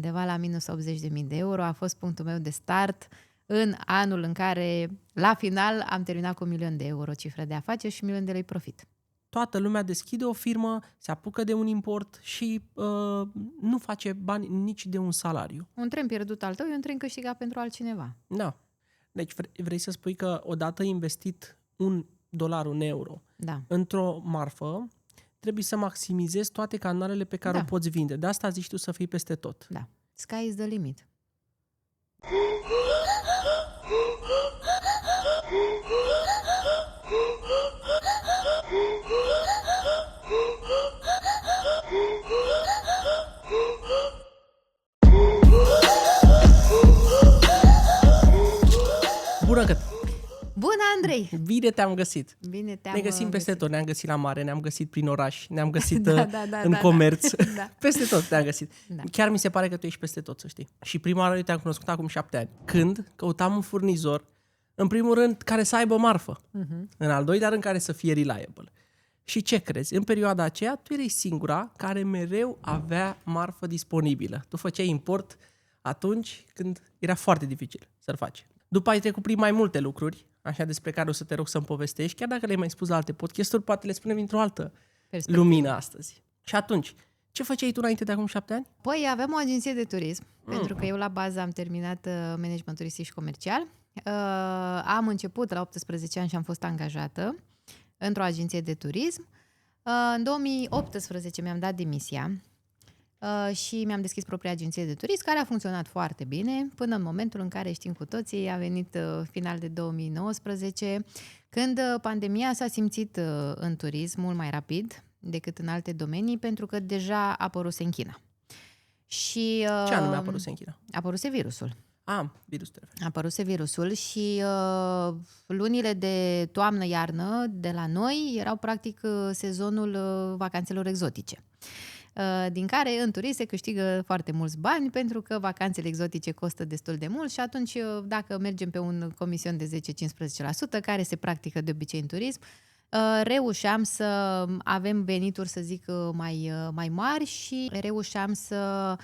undeva la minus 80.000 de euro. A fost punctul meu de start în anul în care, la final, am terminat cu 1.000.000 de euro cifră de afaceri și 1.000.000 de lei profit. Toată lumea deschide o firmă, se apucă de un import și nu face bani nici de un salariu. Un tren pierdut al tău e un tren câștigat pentru altcineva. Da. Deci vrei să spui că odată investit $1, un euro, Da. într-o marfă, trebuie să maximizezi toate canalele pe care o poți vinde. De asta zici tu să fii peste tot. Da. Sky is the limit. Bună, Căt! Bună, Andrei! Bine te-am găsit! Bine te-am Ne găsim peste tot. Ne-am găsit la mare, ne-am găsit prin oraș, ne-am găsit în da, comerț. Da. Peste tot te-am găsit. Da. Chiar mi se pare că tu ești peste tot, să știi. Și prima oară te-am cunoscut acum 7 ani. Când căutam un furnizor, în primul rând, care să aibă marfă. În al doilea rând, care să fie reliable. Și ce crezi? În perioada aceea, tu erai singura care mereu avea marfă disponibilă. Tu făceai import atunci când era foarte dificil să-l faci. După ai trecut prin mai multe lucruri, așa despre care o să te rog să-mi povestești, chiar dacă le-ai mai spus la alte podcasturi, poate le spunem într-o altă lumină astăzi. Și atunci, ce făceai tu înainte de acum 7 ani? Păi avem o agenție de turism, pentru că eu la bază am terminat management turistic și comercial. Am început la 18 ani și am fost angajată într-o agenție de turism. În 2018 mi-am dat demisia și mi-am deschis propria agenție de turism, care a funcționat foarte bine până în momentul în care, știm cu toții, a venit final de 2019, când pandemia s-a simțit în turism mult mai rapid decât în alte domenii, pentru că deja a apăruse în China. Și, ce anume a apăruse în China? A apăruse virusul. Virusul. A apăruse virusul și lunile de toamnă-iarnă de la noi erau practic sezonul vacanțelor exotice, din care în turism se câștigă foarte mulți bani, pentru că vacanțele exotice costă destul de mult și atunci dacă mergem pe un comision de 10-15%, care se practică de obicei în turism, reușeam să avem venituri, să zic, mai mari și reușeam să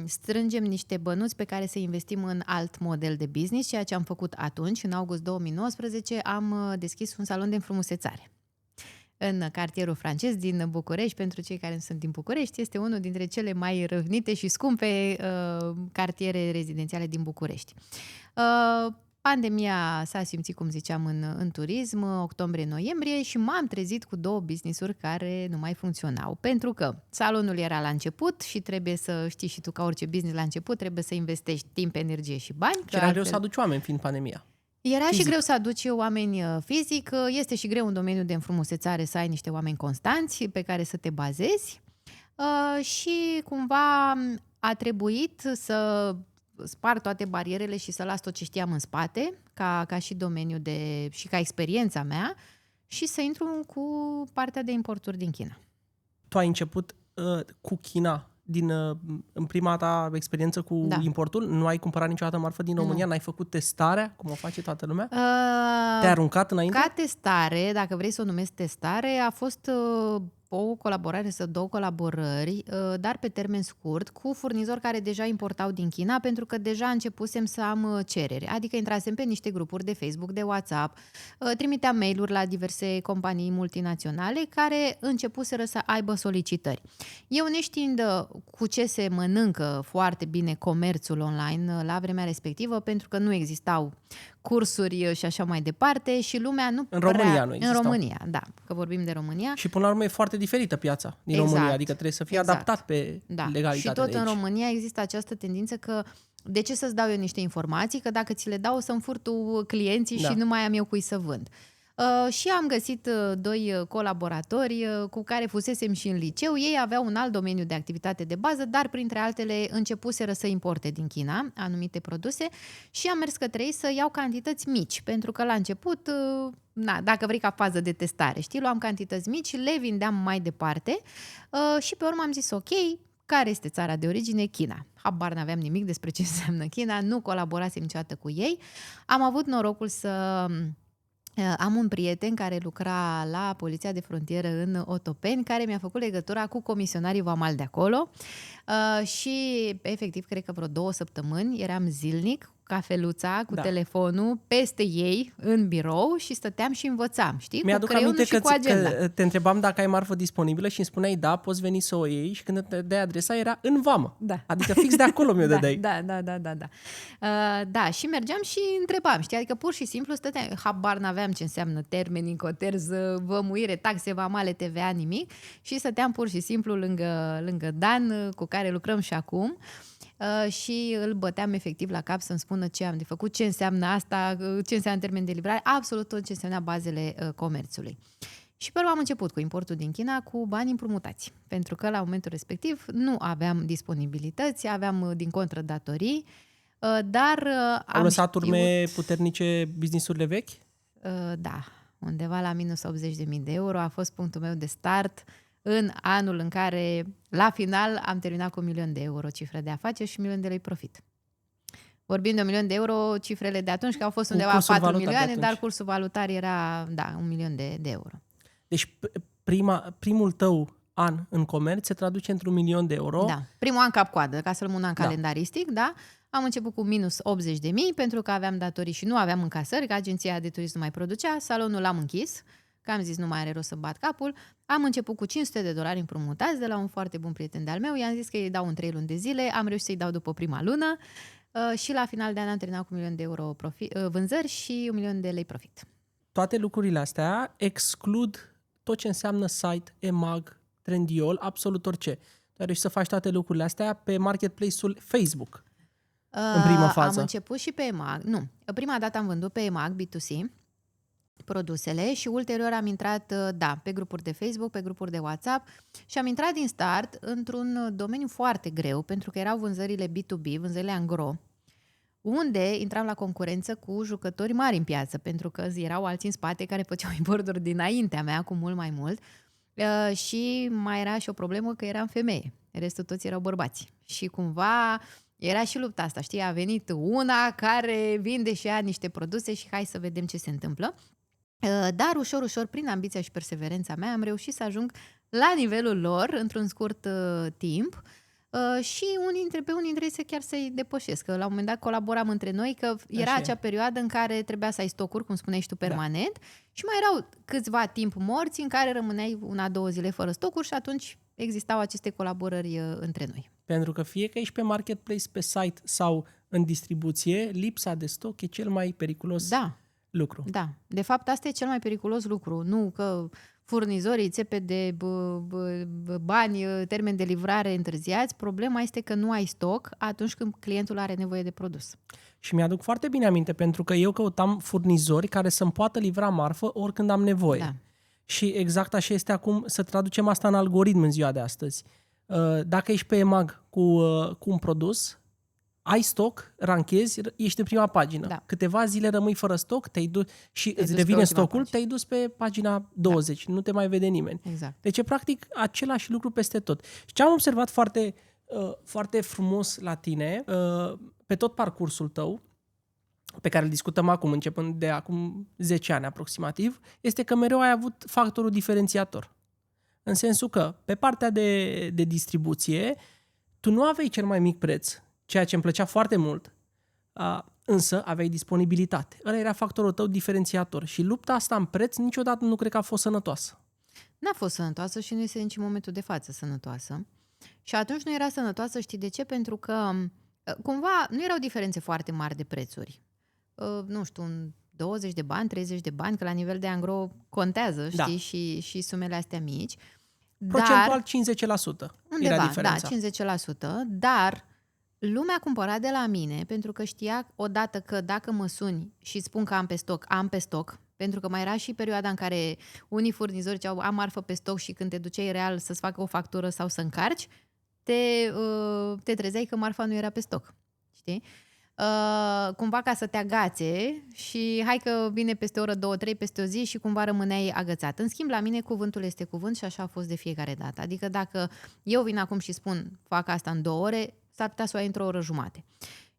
strângem niște bănuți pe care să investim în alt model de business, ceea ce am făcut atunci. În august 2019 am deschis un salon de înfrumusețare în cartierul francez din București. Pentru cei care nu sunt din București, este unul dintre cele mai răvnite și scumpe cartiere rezidențiale din București. Pandemia s-a simțit, cum ziceam, în turism, octombrie-noiembrie, și m-am trezit cu 2 business-uri care nu mai funcționau. Pentru că salonul era la început și trebuie să știi și tu, ca orice business la început, trebuie să investești timp, energie și bani. Și era greu să aduci oameni fiind pandemia. Era fizic. Și greu să aduci oameni fizic, este și greu în domeniul de înfrumusețare să ai niște oameni constanți pe care să te bazezi și cumva a trebuit să spar toate barierele și să las tot ce știam în spate, ca și domeniu și ca experiența mea, și să intru cu partea de importuri din China. Tu ai început cu China în prima ta experiență cu importul? Nu ai cumpărat niciodată marfă din România? N-ai făcut testarea, cum o face toată lumea? Te-ai aruncat înainte? Ca testare, dacă vrei să o numesc testare, a fost o colaborare sau 2 colaborări, dar pe termen scurt, cu furnizori care deja importau din China, pentru că deja începusem să am cerere. Adică intrasem pe niște grupuri de Facebook, de WhatsApp, trimiteam mail-uri la diverse companii multinaționale care începuseră să aibă solicitări. Eu, neștiind cu ce se mănâncă foarte bine comerțul online la vremea respectivă, pentru că nu existau cursuri și așa mai departe și lumea nu în România nu existau. În România, da, că vorbim de România. Și până la urmă e foarte diferită piața din România, adică trebuie să fie adaptat pe legalitate. Și tot în România există această tendință că de ce să-ți dau eu niște informații, că dacă ți le dau o să-mi fur tu clienții și nu mai am eu cui să vând. Și am găsit 2 colaboratori cu care fusesem și în liceu. Ei aveau un alt domeniu de activitate de bază, dar printre altele începuseră să importe din China anumite produse și am mers către ei să iau cantități mici, pentru că la început, dacă vrei, ca fază de testare, știi, luam cantități mici, le vindeam mai departe și pe urmă am zis ok, care este țara de origine? China. Habar n-aveam nimic despre ce înseamnă China, nu colaborasem niciodată cu ei. Am avut norocul să Am un prieten care lucra la Poliția de Frontieră în Otopeni, care mi-a făcut legătura cu comisionarii vamali de acolo și efectiv, cred că vreo 2 săptămâni eram zilnic cafeluța cu telefonul peste ei în birou și stăteam și învățam, știi? Mi-aduc aminte că te întrebam dacă ai marfă disponibilă și îmi spuneai da, poți veni să o iei și când te dai adresa era în vamă. Da. Adică fix de acolo mi-o dădeai. Da, și mergeam și întrebam, știi? Adică pur și simplu stăteam, habar n-aveam ce înseamnă termeni, incoterză, vămuire, taxe vamale, TVA, nimic și stăteam pur și simplu lângă Dan, cu care lucrăm și acum. Și îl băteam efectiv la cap să-mi spună ce am de făcut, ce înseamnă asta, ce înseamnă termen de livrare, absolut tot ce înseamnă bazele comerțului. Și pe urmă am început cu importul din China cu bani împrumutați, pentru că la momentul respectiv nu aveam disponibilități, aveam din contră datorii, dar Au lăsat urme puternice business-urile vechi? Da, undeva la minus 80.000 de euro a fost punctul meu de start în anul în care, la final, am terminat cu 1.000.000 de euro cifră de afaceri și 1.000.000 de lei profit. Vorbim de 1.000.000 de euro, cifrele de atunci, că au fost undeva 4 milioane, dar cursul valutar era, 1.000.000 de euro. Deci primul tău an în comerț se traduce într-un 1.000.000 de euro. Da, primul an cap-coadă, ca să luăm un an calendaristic, da? Am început cu minus 80.000 pentru că aveam datorii și nu aveam încasări, că agenția de turism nu mai producea, salonul l-am închis, că am zis nu mai are rost să bat capul. Am început cu $500 împrumutați de la un foarte bun prieten de-al meu, i-am zis că îi dau în 3 luni de zile, am reușit să-i dau după prima lună și la final de an am terminat cu 1.000.000 de euro vânzări și 1.000.000 de lei profit. Toate lucrurile astea exclud tot ce înseamnă site, EMAG, Trendyol, absolut orice. Tu ai reușit să faci toate lucrurile astea pe marketplace-ul Facebook în prima fază. Am început și pe EMAG. Nu, prima dată am vândut pe EMAG B2C produsele și ulterior am intrat, pe grupuri de Facebook, pe grupuri de WhatsApp și am intrat din start într-un domeniu foarte greu, pentru că erau vânzările B2B, vânzările angro, unde intram la concurență cu jucători mari în piață, pentru că erau alții în spate care făceau importuri dinaintea mea cu mult mai mult și mai era și o problemă că eram femeie, restul toți erau bărbați și cumva era și lupta asta, știi, a venit una care vinde și ea niște produse și hai să vedem ce se întâmplă. Dar ușor, ușor, prin ambiția și perseverența mea, am reușit să ajung la nivelul lor într-un scurt timp și pe unii dintre ei chiar să-i depășesc. Că la un moment dat colaboram între noi, că era acea perioadă în care trebuia să ai stocuri, cum spuneai și tu, permanent, și mai erau câțiva timp morți în care rămâneai 1-2 zile fără stocuri și atunci existau aceste colaborări între noi. Pentru că fie că ești pe marketplace, pe site sau în distribuție, lipsa de stoc e cel mai periculos lucru. Da, de fapt asta e cel mai periculos lucru, nu că furnizorii țepe de bani, termen de livrare întârziați, problema este că nu ai stoc atunci când clientul are nevoie de produs. Și mi-aduc foarte bine aminte, pentru că eu căutam furnizori care să-mi poată livra marfă oricând am nevoie. Da. Și exact așa este acum să traducem asta în algoritm în ziua de astăzi. Dacă ești pe EMAG cu un produs, ai stoc, ranchezi, ești în prima pagină. Da. Câteva zile rămâi fără stoc, și îți revine stocul, te-ai dus pe pagina 20, nu te mai vede nimeni. Exact. Deci e practic același lucru peste tot. Și ce am observat foarte, foarte frumos la tine, pe tot parcursul tău, pe care îl discutăm acum, începând de acum 10 ani aproximativ, este că mereu ai avut factorul diferențiator. În sensul că, pe partea de distribuție, tu nu aveai cel mai mic preț, ceea ce îmi plăcea foarte mult, însă aveai disponibilitate. Ăla era factorul tău diferențiator și lupta asta în preț niciodată nu cred că a fost sănătoasă. N-a fost sănătoasă și nu este nici în momentul de față sănătoasă. Și atunci nu era sănătoasă, știi de ce? Pentru că cumva nu erau diferențe foarte mari de prețuri. Nu știu, 20 de bani, 30 de bani, că la nivel de angro contează, știi, și sumele astea mici. Procentual 50% undeva, era diferența. Da, 50%, dar lumea cumpăra de la mine pentru că știa odată că dacă mă suni și spun că am pe stoc, pentru că mai era și perioada în care unii furnizori ziceau am marfă pe stoc și când te duceai real să-ți facă o factură sau să încarci, te trezeai că marfa nu era pe stoc, știi? Cumva ca să te agațe și hai că vine peste o oră, 2-3, peste o zi și cumva rămâneai agățat. În schimb, la mine cuvântul este cuvânt și așa a fost de fiecare dată. Adică dacă eu vin acum și spun fac asta în 2 ore, s-ar putea să o ai într-o oră jumate.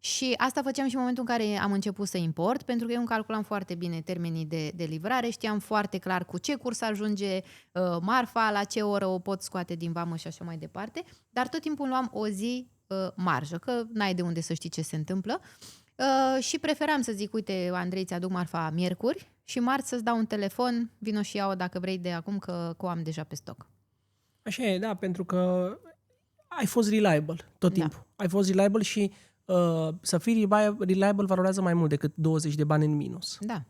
Și asta făceam și în momentul în care am început să import, pentru că eu îmi calculam foarte bine termenii de livrare, știam foarte clar cu ce curs ajunge marfa, la ce oră o pot scoate din vamă și așa mai departe, dar tot timpul luam o zi marjă, că n-ai de unde să știi ce se întâmplă. Și preferam să zic, uite, Andrei, ți-aduc marfa miercuri și marți să-ți dau un telefon, vino și ia-o dacă vrei de acum, că o am deja pe stoc. Așa e, da, pentru că ai fost reliable tot timpul. Da. Ai fost reliable și să fii reliable valorează mai mult decât 20 de bani în minus. Da.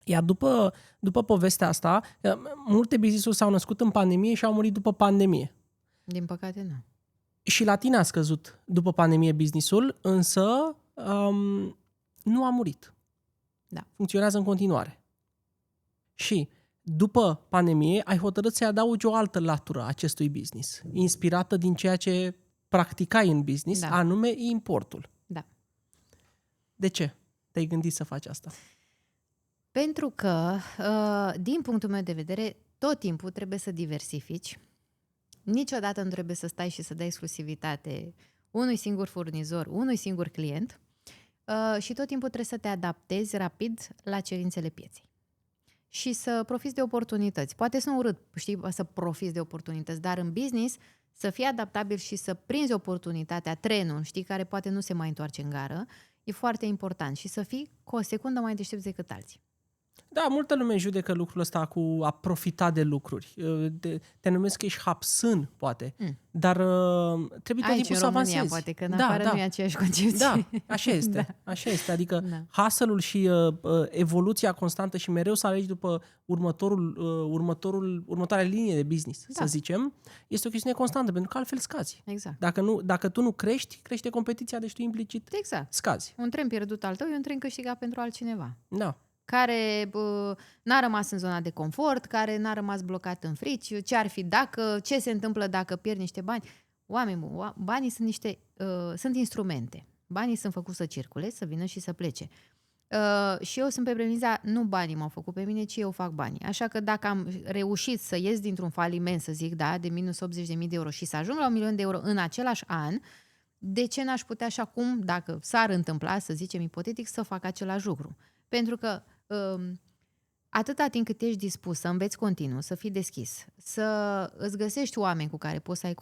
Iar după povestea asta, multe business-uri s-au născut în pandemie și au murit după pandemie. Din păcate, nu. Și la tine a scăzut după pandemie business-ul, însă nu a murit. Da. Funcționează în continuare. Și după pandemie ai hotărât să-i adaugi o altă latură acestui business, inspirată din ceea ce practicai în business, da. anume importul. Da. De ce te-ai gândit să faci asta? Pentru că, din punctul meu de vedere, tot timpul trebuie să diversifici. Niciodată nu trebuie să stai și să dai exclusivitate unui singur furnizor, unui singur client și tot timpul trebuie să te adaptezi rapid la cerințele pieței. Și să profiți de oportunități. Poate sunt urât, știi, să profiți de oportunități, dar în business să fii adaptabil și să prinzi oportunitatea, trenul, știi, care poate nu se mai întoarce în gară, e foarte important și să fii cu o secundă mai deștepți decât alții. Da, multă lume judecă lucrul ăsta cu a profita de lucruri. Te numesc că ești hapsân, poate, dar trebuie tot timpul să avansezi. Aici, poate, că în afară nu e aceeași concepție. Da, așa este. Da. Așa este. Adică hustle-ul și evoluția constantă și mereu să alegi după următoarea linie de business, să zicem, este o chestiune constantă, pentru că altfel scazi. Exact. Dacă tu nu crești, crește competiția, deci tu implicit scazi. Un tren pierdut al tău e un tren câștigat pentru altcineva. Da. Care n-a rămas în zona de confort, care n-a rămas blocat în frici, ce ar fi dacă, ce se întâmplă dacă pierd niște bani. Banii sunt sunt instrumente. Banii sunt făcuți să circule, să vină și să plece. Și eu sunt pe premiza, nu banii m-au făcut pe mine, ci eu fac banii. Așa că dacă am reușit să ies dintr-un faliment, să zic, de minus 80.000 de euro și să ajung la 1.000.000 de euro în același an, de ce n-aș putea și acum, dacă s-ar întâmpla, să zicem ipotetic, să fac același lucru? Pentru că atâta timp cât ești dispus să înveți continuu, să fii deschis, să îți găsești oameni cu care poți să ai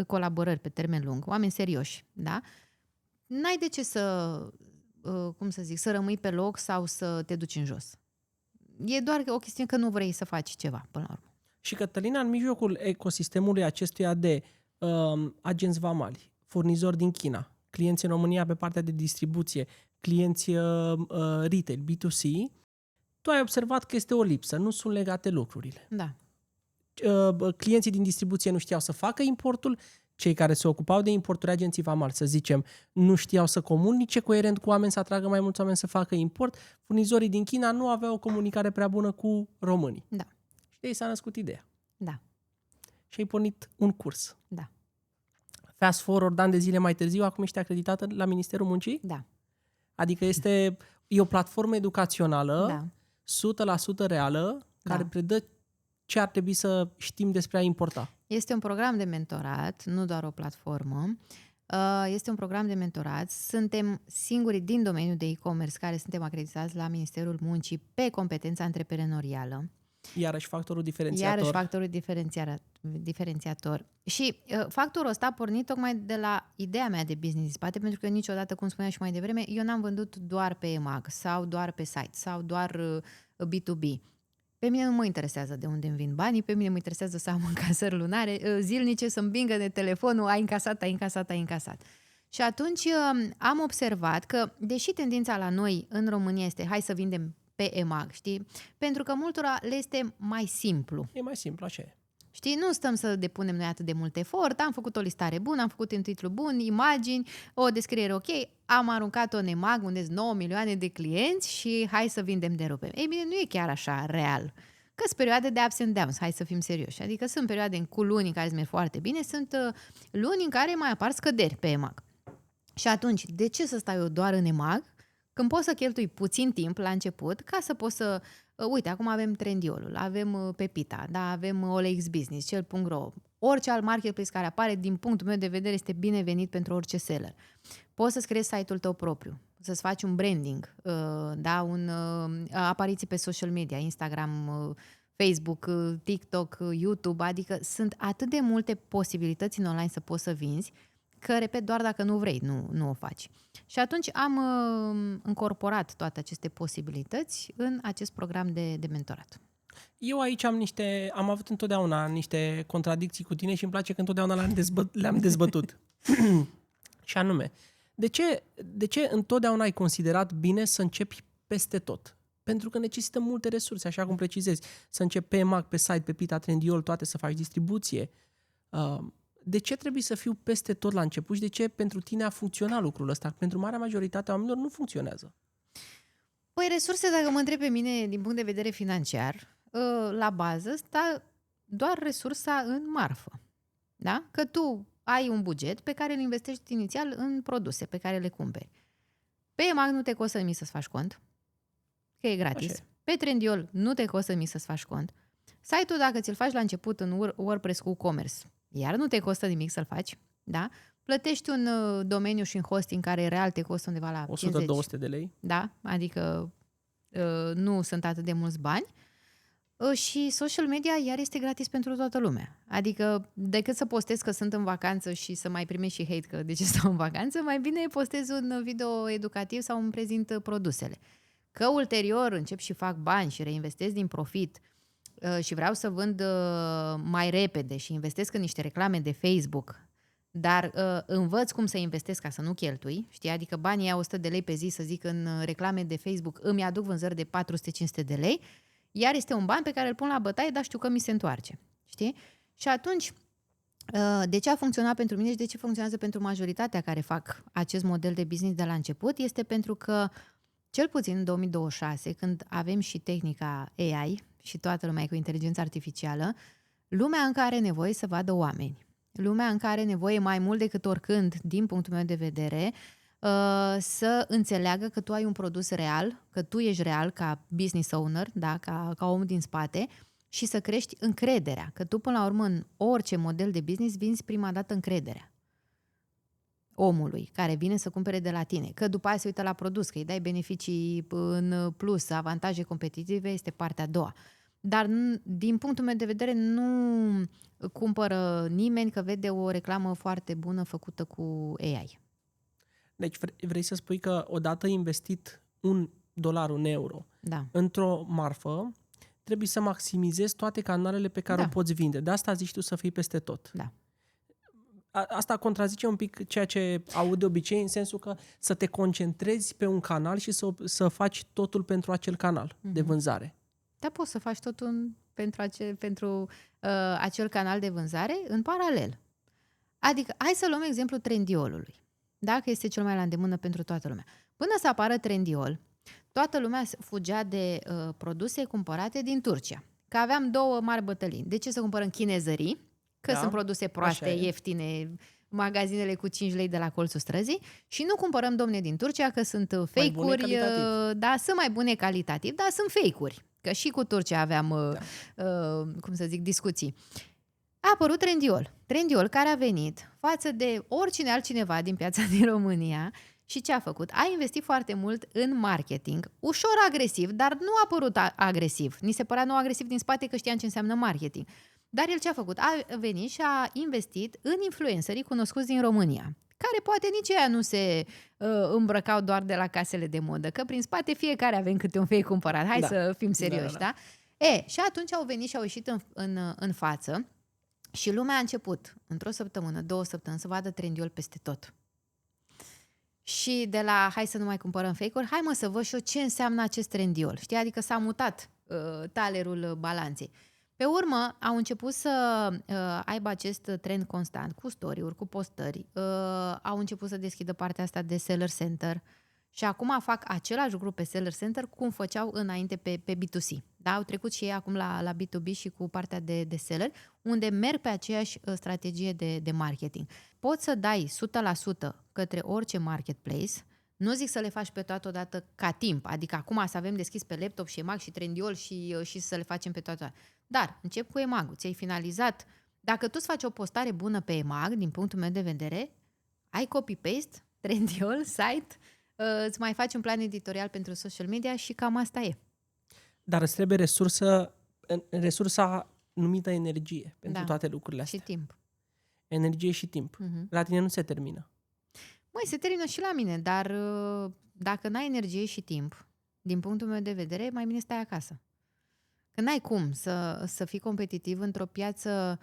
colaborări pe termen lung, oameni serioși, da? N-ai de ce să rămâi pe loc sau să te duci în jos. E doar o chestiune că nu vrei să faci ceva, până la urmă. Și Cătălina, în mijlocul ecosistemului acestuia de agenți vamali, furnizori din China, clienți în România pe partea de distribuție, clienți retail, B2C, tu ai observat că este o lipsă, nu sunt legate lucrurile. Da. Clienții din distribuție nu știau să facă importul, cei care se ocupau de importuri, agenții vamali, să zicem, nu știau să comunice coerent cu oameni, să atragă mai mulți oameni să facă import, furnizorii din China nu aveau o comunicare prea bună cu românii. Da. Și de ei s-a născut ideea. Da. Și ai pornit un curs. Da. Fast forward, ani de zile mai târziu, acum ești acreditată la Ministerul Muncii? Da. Adică e o platformă educațională 100% reală, care predă ce ar trebui să știm despre a importa. Este un program de mentorat, nu doar o platformă. Este un program de mentorat. Suntem singurii din domeniul de e-commerce care suntem acreditați la Ministerul Muncii pe competența antreprenorială. Iarăși factorul diferențiator. Și factorul ăsta a pornit tocmai de la ideea mea de business în spate, pentru că niciodată, cum spuneam și mai devreme, eu n-am vândut doar pe EMAG sau doar pe site sau doar B2B. Pe mine nu mă interesează de unde îmi vin banii, pe mine mă interesează să am încasări lunare, zilnice, să-mi bingă de telefonul, ai încasat. Și atunci am observat că, deși tendința la noi în România este hai să vindem pe EMAG, știi? Pentru că multora le este mai simplu. E mai simplu, așa e. Știi, nu stăm să depunem noi atât de mult efort, am făcut o listare bună, am făcut un titlu bun, imagini, o descriere ok, am aruncat-o în EMAG, unde sunt 9 milioane de clienți și hai să vindem de rupe. Ei bine, nu e chiar așa real. Că sunt perioade de ups and downs, hai să fim serioși. Adică sunt perioade cu luni în care îți merg foarte bine, sunt luni în care mai apar scăderi pe EMAG. Și atunci, de ce să stau eu doar în EMAG când pot să cheltui puțin timp la început ca să pot să... Uite, acum avem Trendyolul, avem Pepita, da, avem OLX Business, Cel.ro, Orice alt marketplace care apare, din punctul meu de vedere, este binevenit pentru orice seller. Poți să-ți creezi site-ul tău propriu, să-ți faci un branding, apariții pe social media, Instagram, Facebook, TikTok, YouTube, adică sunt atât de multe posibilități în online să poți să vinzi, că, repet, doar dacă nu vrei, nu o faci. Și atunci am încorporat toate aceste posibilități în acest program de mentorat. Eu aici am avut întotdeauna niște contradicții cu tine și îmi place că întotdeauna le-am dezbătut. Și anume, de ce întotdeauna ai considerat bine să începi peste tot? Pentru că necesită multe resurse, așa cum precizezi. Să începi pe EMAG, pe site, pe Pita, Trendyol, toate, să faci distribuție. De ce trebuie să fiu peste tot la început și de ce pentru tine a funcționat lucrul ăsta? Pentru marea majoritate a oamenilor nu funcționează. Păi resurse, dacă mă întreb pe mine din punct de vedere financiar, la bază stă doar resursa în marfă. Da? Că tu ai un buget pe care îl investești inițial în produse pe care le cumperi. Pe EMAG nu te costă nimic să-ți faci cont, că e gratis. Așa. Pe Trendyol nu te costă nimic să-ți faci cont. Site-ul, dacă ți-l faci la început în WordPress cu e-commerce, iar nu te costă nimic să-l faci, da? Plătești un domeniu și un hosting care real te costă undeva la 100-200 de lei. Da? Adică nu sunt atât de mulți bani. Și social media iar este gratis pentru toată lumea. Adică decât să postez că sunt în vacanță și să mai primești și hate că de ce stau în vacanță, mai bine postez un video educativ sau îmi prezint produsele. Că ulterior încep și fac bani și reinvestesc din profit și vreau să vând mai repede și investesc în niște reclame de Facebook, dar învăț cum să investesc ca să nu cheltui, știi? Adică banii aia 100 de lei pe zi, să zic, în reclame de Facebook îmi aduc vânzări de 400-500 de lei, iar este un ban pe care îl pun la bătaie, dar știu că mi se întoarce, știi? Și atunci, de ce a funcționat pentru mine și de ce funcționează pentru majoritatea care fac acest model de business de la început, este pentru că, cel puțin în 2026, când avem și tehnica AI și toată lumea e cu inteligență artificială, lumea încă are nevoie să vadă oameni. Lumea încă are nevoie mai mult decât oricând, din punctul meu de vedere, să înțeleagă că tu ai un produs real, că tu ești real ca business owner, da, ca om din spate și să crești încrederea. Că tu, până la urmă, în orice model de business vinzi prima dată încrederea omului care vine să cumpere de la tine. Că după aia se uită la produs, că îi dai beneficii în plus, avantaje competitive, este partea a doua. Dar din punctul meu de vedere nu cumpără nimeni că vede o reclamă foarte bună făcută cu AI. Deci vrei să spui că odată investit $1, €1 într-o marfă, trebuie să maximizezi toate canalele pe care o poți vinde. De asta zici tu să fii peste tot. Da. Asta contrazice un pic ceea ce aud de obicei, în sensul că să te concentrezi pe un canal și să faci totul pentru acel canal de vânzare. Da, poți să faci totul pentru acel canal de vânzare în paralel. Adică, hai să luăm exemplul Trendyolului. Da? Că este cel mai la îndemână pentru toată lumea. Până să apară Trendyol, toată lumea fugea de produse cumpărate din Turcia. Că aveam două mari bătălii. De ce să cumpărăm chinezării? Că sunt produse proaste, ieftine, magazinele cu 5 lei de la colțul străzii, și nu cumpărăm, domne, din Turcia, că sunt fake-uri, da, sunt mai bune calitativ, dar sunt fake-uri. Că și cu Turcia aveam, discuții. A apărut Trendyol care a venit față de oricine altcineva din piața din România și ce a făcut? A investit foarte mult în marketing, ușor agresiv, dar nu a părut agresiv. Ni se părea nou agresiv din spate că știam ce înseamnă marketing. Dar el ce a făcut? A venit și a investit în influencerii cunoscuți din România, care poate nici ea nu se îmbrăcau doar de la casele de modă, că prin spate fiecare avem câte un fake cumpărat. Hai să fim serioși, da? Și atunci au venit și au ieșit în față și lumea a început, într-o săptămână, 2 săptămâni, să vadă Trendyol peste tot. Și de la hai să nu mai cumpărăm fake-uri, hai mă să văd și eu ce înseamnă acest Trendyol. Știi? Adică s-a mutat talerul balanței. Pe urmă, au început să aibă acest trend constant, cu story-uri, cu postări. Au început să deschidă partea asta de seller center și acum fac același lucru pe seller center cum făceau înainte pe B2C. Da? Au trecut și ei acum la B2B și cu partea de seller, unde merg pe aceeași strategie de marketing. Poți să dai 100% către orice marketplace. Nu zic să le faci pe toate odată ca timp, adică acum să avem deschis pe laptop și EMAG și Trendyol și să le facem pe toate. Dar încep cu EMAG-ul. Ți-ai finalizat Dacă tu îți faci o postare bună pe EMAG, din punctul meu de vedere, ai copy-paste, Trendyol, site, îți mai faci un plan editorial pentru social media și cam asta e. Dar îți trebuie resursa numită energie pentru toate lucrurile astea. Și timp. Energie și timp. La tine nu se termină. Măi, se termină și la mine, dar dacă n-ai energie și timp, din punctul meu de vedere, mai bine stai acasă. Că n-ai cum să fii competitiv într-o piață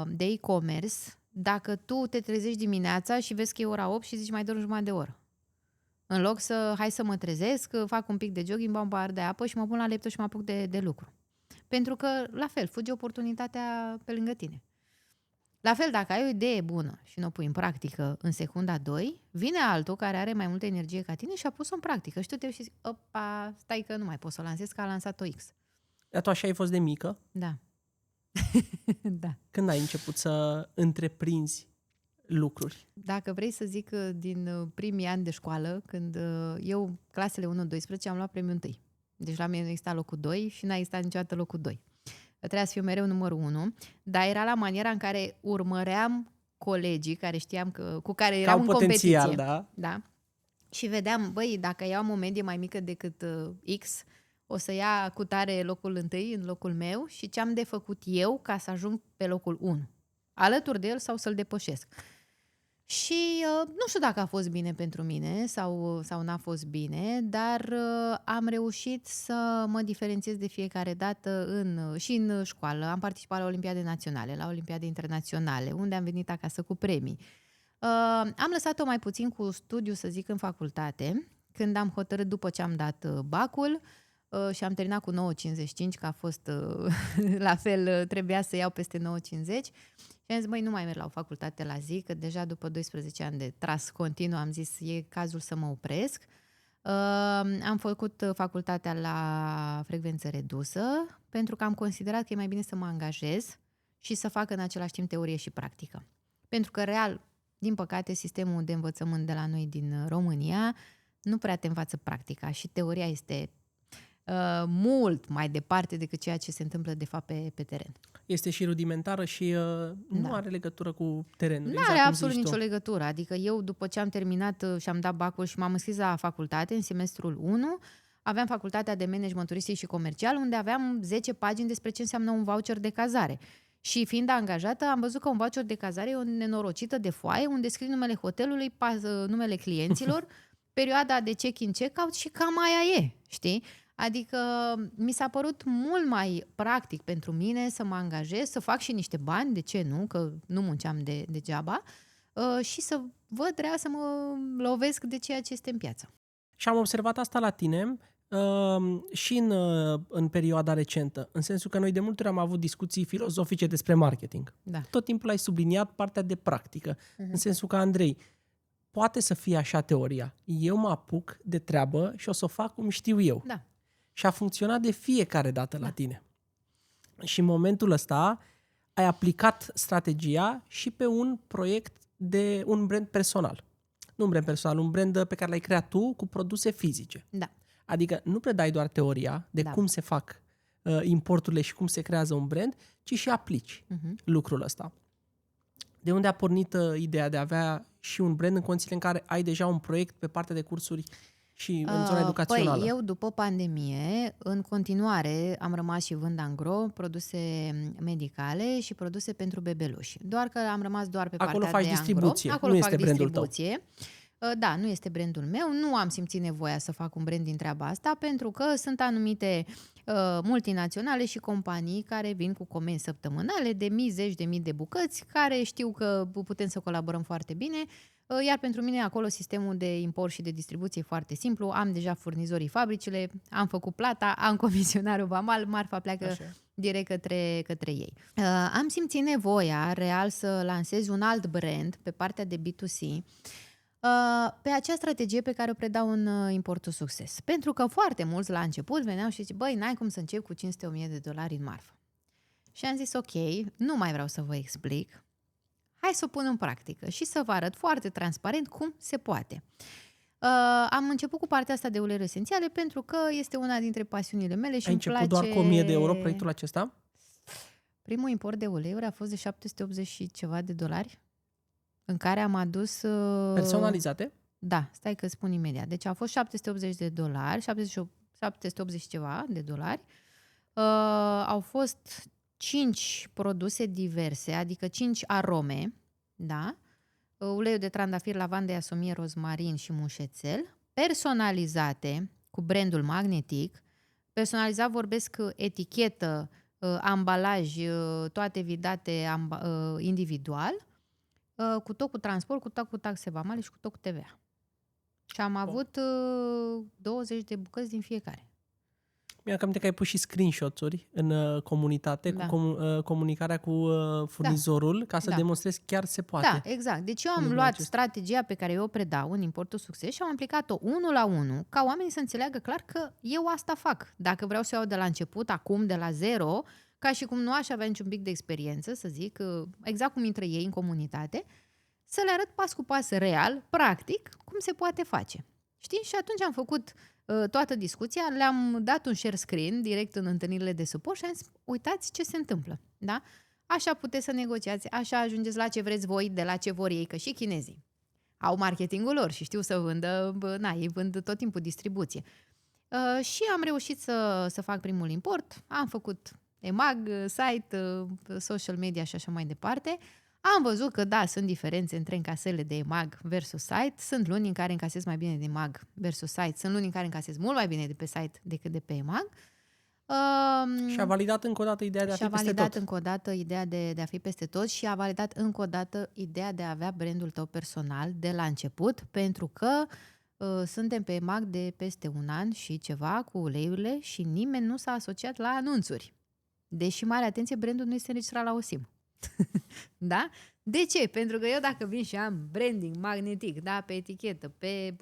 de e-commerce dacă tu te trezești dimineața și vezi că e ora 8 și zici mai dorm jumătate de oră. În loc hai să mă trezesc, fac un pic de jogging, beau un pahar de apă și mă pun la laptop și mă apuc de lucru. Pentru că, la fel, fugi oportunitatea pe lângă tine. La fel, dacă ai o idee bună și nu o pui în practică în secunda 2, vine altul care are mai multă energie ca tine și a pus-o în practică. Și tu te uiți și zici, opa, stai că nu mai pot să o lansez, că a lansat-o X. Dar tu așa ai fost de mică? Da. Da. Când ai început să întreprinzi lucruri? Dacă vrei să zic din primii ani de școală, când eu, clasele 1-12, am luat premiul 1. Deci la mine nu exista locul 2 și n-a existat niciodată locul 2. Trebuia să fiu mereu numărul 1, dar era la maniera în care urmăream colegii care știam cu care eram în competiție. Da. Și vedeam, băi, dacă iau o medie mai mică decât X, o să ia cu tare locul 1 în locul meu și ce am de făcut eu ca să ajung pe locul 1. Alături de el sau să-l depășesc. Și nu știu dacă a fost bine pentru mine sau n-a fost bine, dar am reușit să mă diferențiez de fiecare dată și în școală. Am participat la Olimpiade naționale, la Olimpiade internaționale, unde am venit acasă cu premii. Am lăsat-o mai puțin cu studiu, să zic, în facultate, când am hotărât după ce am dat bacul și am terminat cu 9,55, că a fost la fel, trebuia să iau peste 9,50. Și am zis, băi, nu mai merg la o facultate la zi, că deja după 12 ani de tras continuu am zis, e cazul să mă opresc. Am făcut facultatea la frecvență redusă, pentru că am considerat că e mai bine să mă angajez și să fac în același timp teorie și practică. Pentru că, real, din păcate, sistemul de învățământ de la noi din România nu prea te învață practica și teoria este mult mai departe decât ceea ce se întâmplă de fapt pe teren. Este și rudimentară și nu are legătură cu terenul. Nu are absolut nicio legătură. Adică eu, după ce am terminat și am dat bacul și m-am înscris la facultate în semestrul 1, aveam facultatea de management turistic și comercial, unde aveam 10 pagini despre ce înseamnă un voucher de cazare. Și fiind angajată, am văzut că un voucher de cazare e o nenorocită de foaie unde scrii numele hotelului, numele clienților, perioada de check-in, check-out și cam aia e, știi? Adică mi s-a părut mult mai practic pentru mine să mă angajez, să fac și niște bani, de ce nu, că nu munceam degeaba, și să văd real să mă lovesc de ceea ce este în piață. Și am observat asta la tine și în perioada recentă, în sensul că noi de multe ori am avut discuții filozofice despre marketing. Da. Tot timpul ai subliniat partea de practică, în sensul că, Andrei, poate să fie așa teoria. Eu mă apuc de treabă și o să o fac cum știu eu. Da. Și a funcționat de fiecare dată la tine. Și în momentul ăsta ai aplicat strategia și pe un proiect de un brand personal. Nu un brand personal, un brand pe care l-ai creat tu cu produse fizice. Da. Adică nu predai doar teoria de cum se fac importurile și cum se creează un brand, ci și aplici lucrul ăsta. De unde a pornit ideea de a avea și un brand în condițiile în care ai deja un proiect pe partea de cursuri și în zona educațională? Păi, eu după pandemie, în continuare, am rămas și vând angro, produse medicale și produse pentru bebeluși. Doar că am rămas doar pe acolo partea de distribuție. Acolo nu fac este brandul distribuție. Da, nu este brandul meu. Nu am simțit nevoia să fac un brand din treaba asta, pentru că sunt anumite multinaționale și companii care vin cu comenzi săptămânale de mii, zeci de mii de bucăți, care știu că putem să colaborăm foarte bine. Iar pentru mine acolo sistemul de import și de distribuție e foarte simplu. Am deja furnizorii, fabricile, am făcut plata, am comisionarul vamal, marfa pleacă direct către ei. Am simțit nevoia real să lansez un alt brand pe partea de B2C pe acea strategie pe care o predau în Importul Succes. Pentru că foarte mulți la început veneau și zice, băi, n-ai cum să încep cu $500.000 în marfă. Și am zis, ok, nu mai vreau să vă explic, hai să o pun în practică și să vă arăt foarte transparent cum se poate. Am început cu partea asta de uleiuri esențiale pentru că este una dintre pasiunile mele și ai îmi place... început doar cu €1.000 proiectul acesta? Primul import de uleiuri a fost de 780 și ceva de dolari, în care am adus... Personalizate? Da, stai că spun imediat. Deci a fost 780 de dolari, 780 ceva de dolari. Au fost 5 produse diverse, adică 5 arome, da? Uleiul de trandafir, lavandă, iasomie, rozmarin și mușețel, personalizate cu brandul Magnetic. Personalizat vorbesc etichetă, ambalaj, toate vidate individual, cu tot cu transport, cu tot cu taxe vamale și cu tot cu TVA. Și am avut 20 de bucăți din fiecare. Mi-am cam că ai pus și screenshot-uri în comunitate, Da. cu comunicarea cu furnizorul, ca să demonstrezi chiar se poate. Da, exact. Deci eu am luat strategia pe care eu o predau în Importul Succes și am aplicat-o 1 la 1, ca oamenii să înțeleagă clar că eu asta fac. Dacă vreau să iau de la început, acum, de la zero, ca și cum nu aș avea niciun pic de experiență, să zic, exact cum intră ei în comunitate, să le arăt pas cu pas real, practic, cum se poate face. Știi? Și atunci am făcut toată discuția, le-am dat un share screen direct în întâlnirile de suport și am zis, uitați ce se întâmplă. Da? Așa puteți să negociați, așa ajungeți la ce vreți voi, de la ce vor ei, că și chinezii au marketingul lor și știu să vândă, ei vând tot timpul distribuție. Și am reușit să fac primul import, am făcut EMAG, site, social media și așa mai departe. Am văzut că, da, sunt diferențe între încasările de EMAG versus site. Sunt luni în care încasez mai bine de EMAG versus site. Sunt luni în care încasez mult mai bine de pe site decât de pe EMAG. Și a validat încă o dată ideea de a fi peste tot. Și a validat încă o dată ideea de a fi peste tot și a validat încă o dată ideea de a avea brandul tău personal de la început, pentru că suntem pe EMAG de peste un an și ceva cu uleiurile și nimeni nu s-a asociat la anunțuri. Deși, mare atenție, brandul nu este înregistrat la OSIM. Da? De ce? Pentru că eu dacă vin și am branding magnetic, da, pe etichetă, pe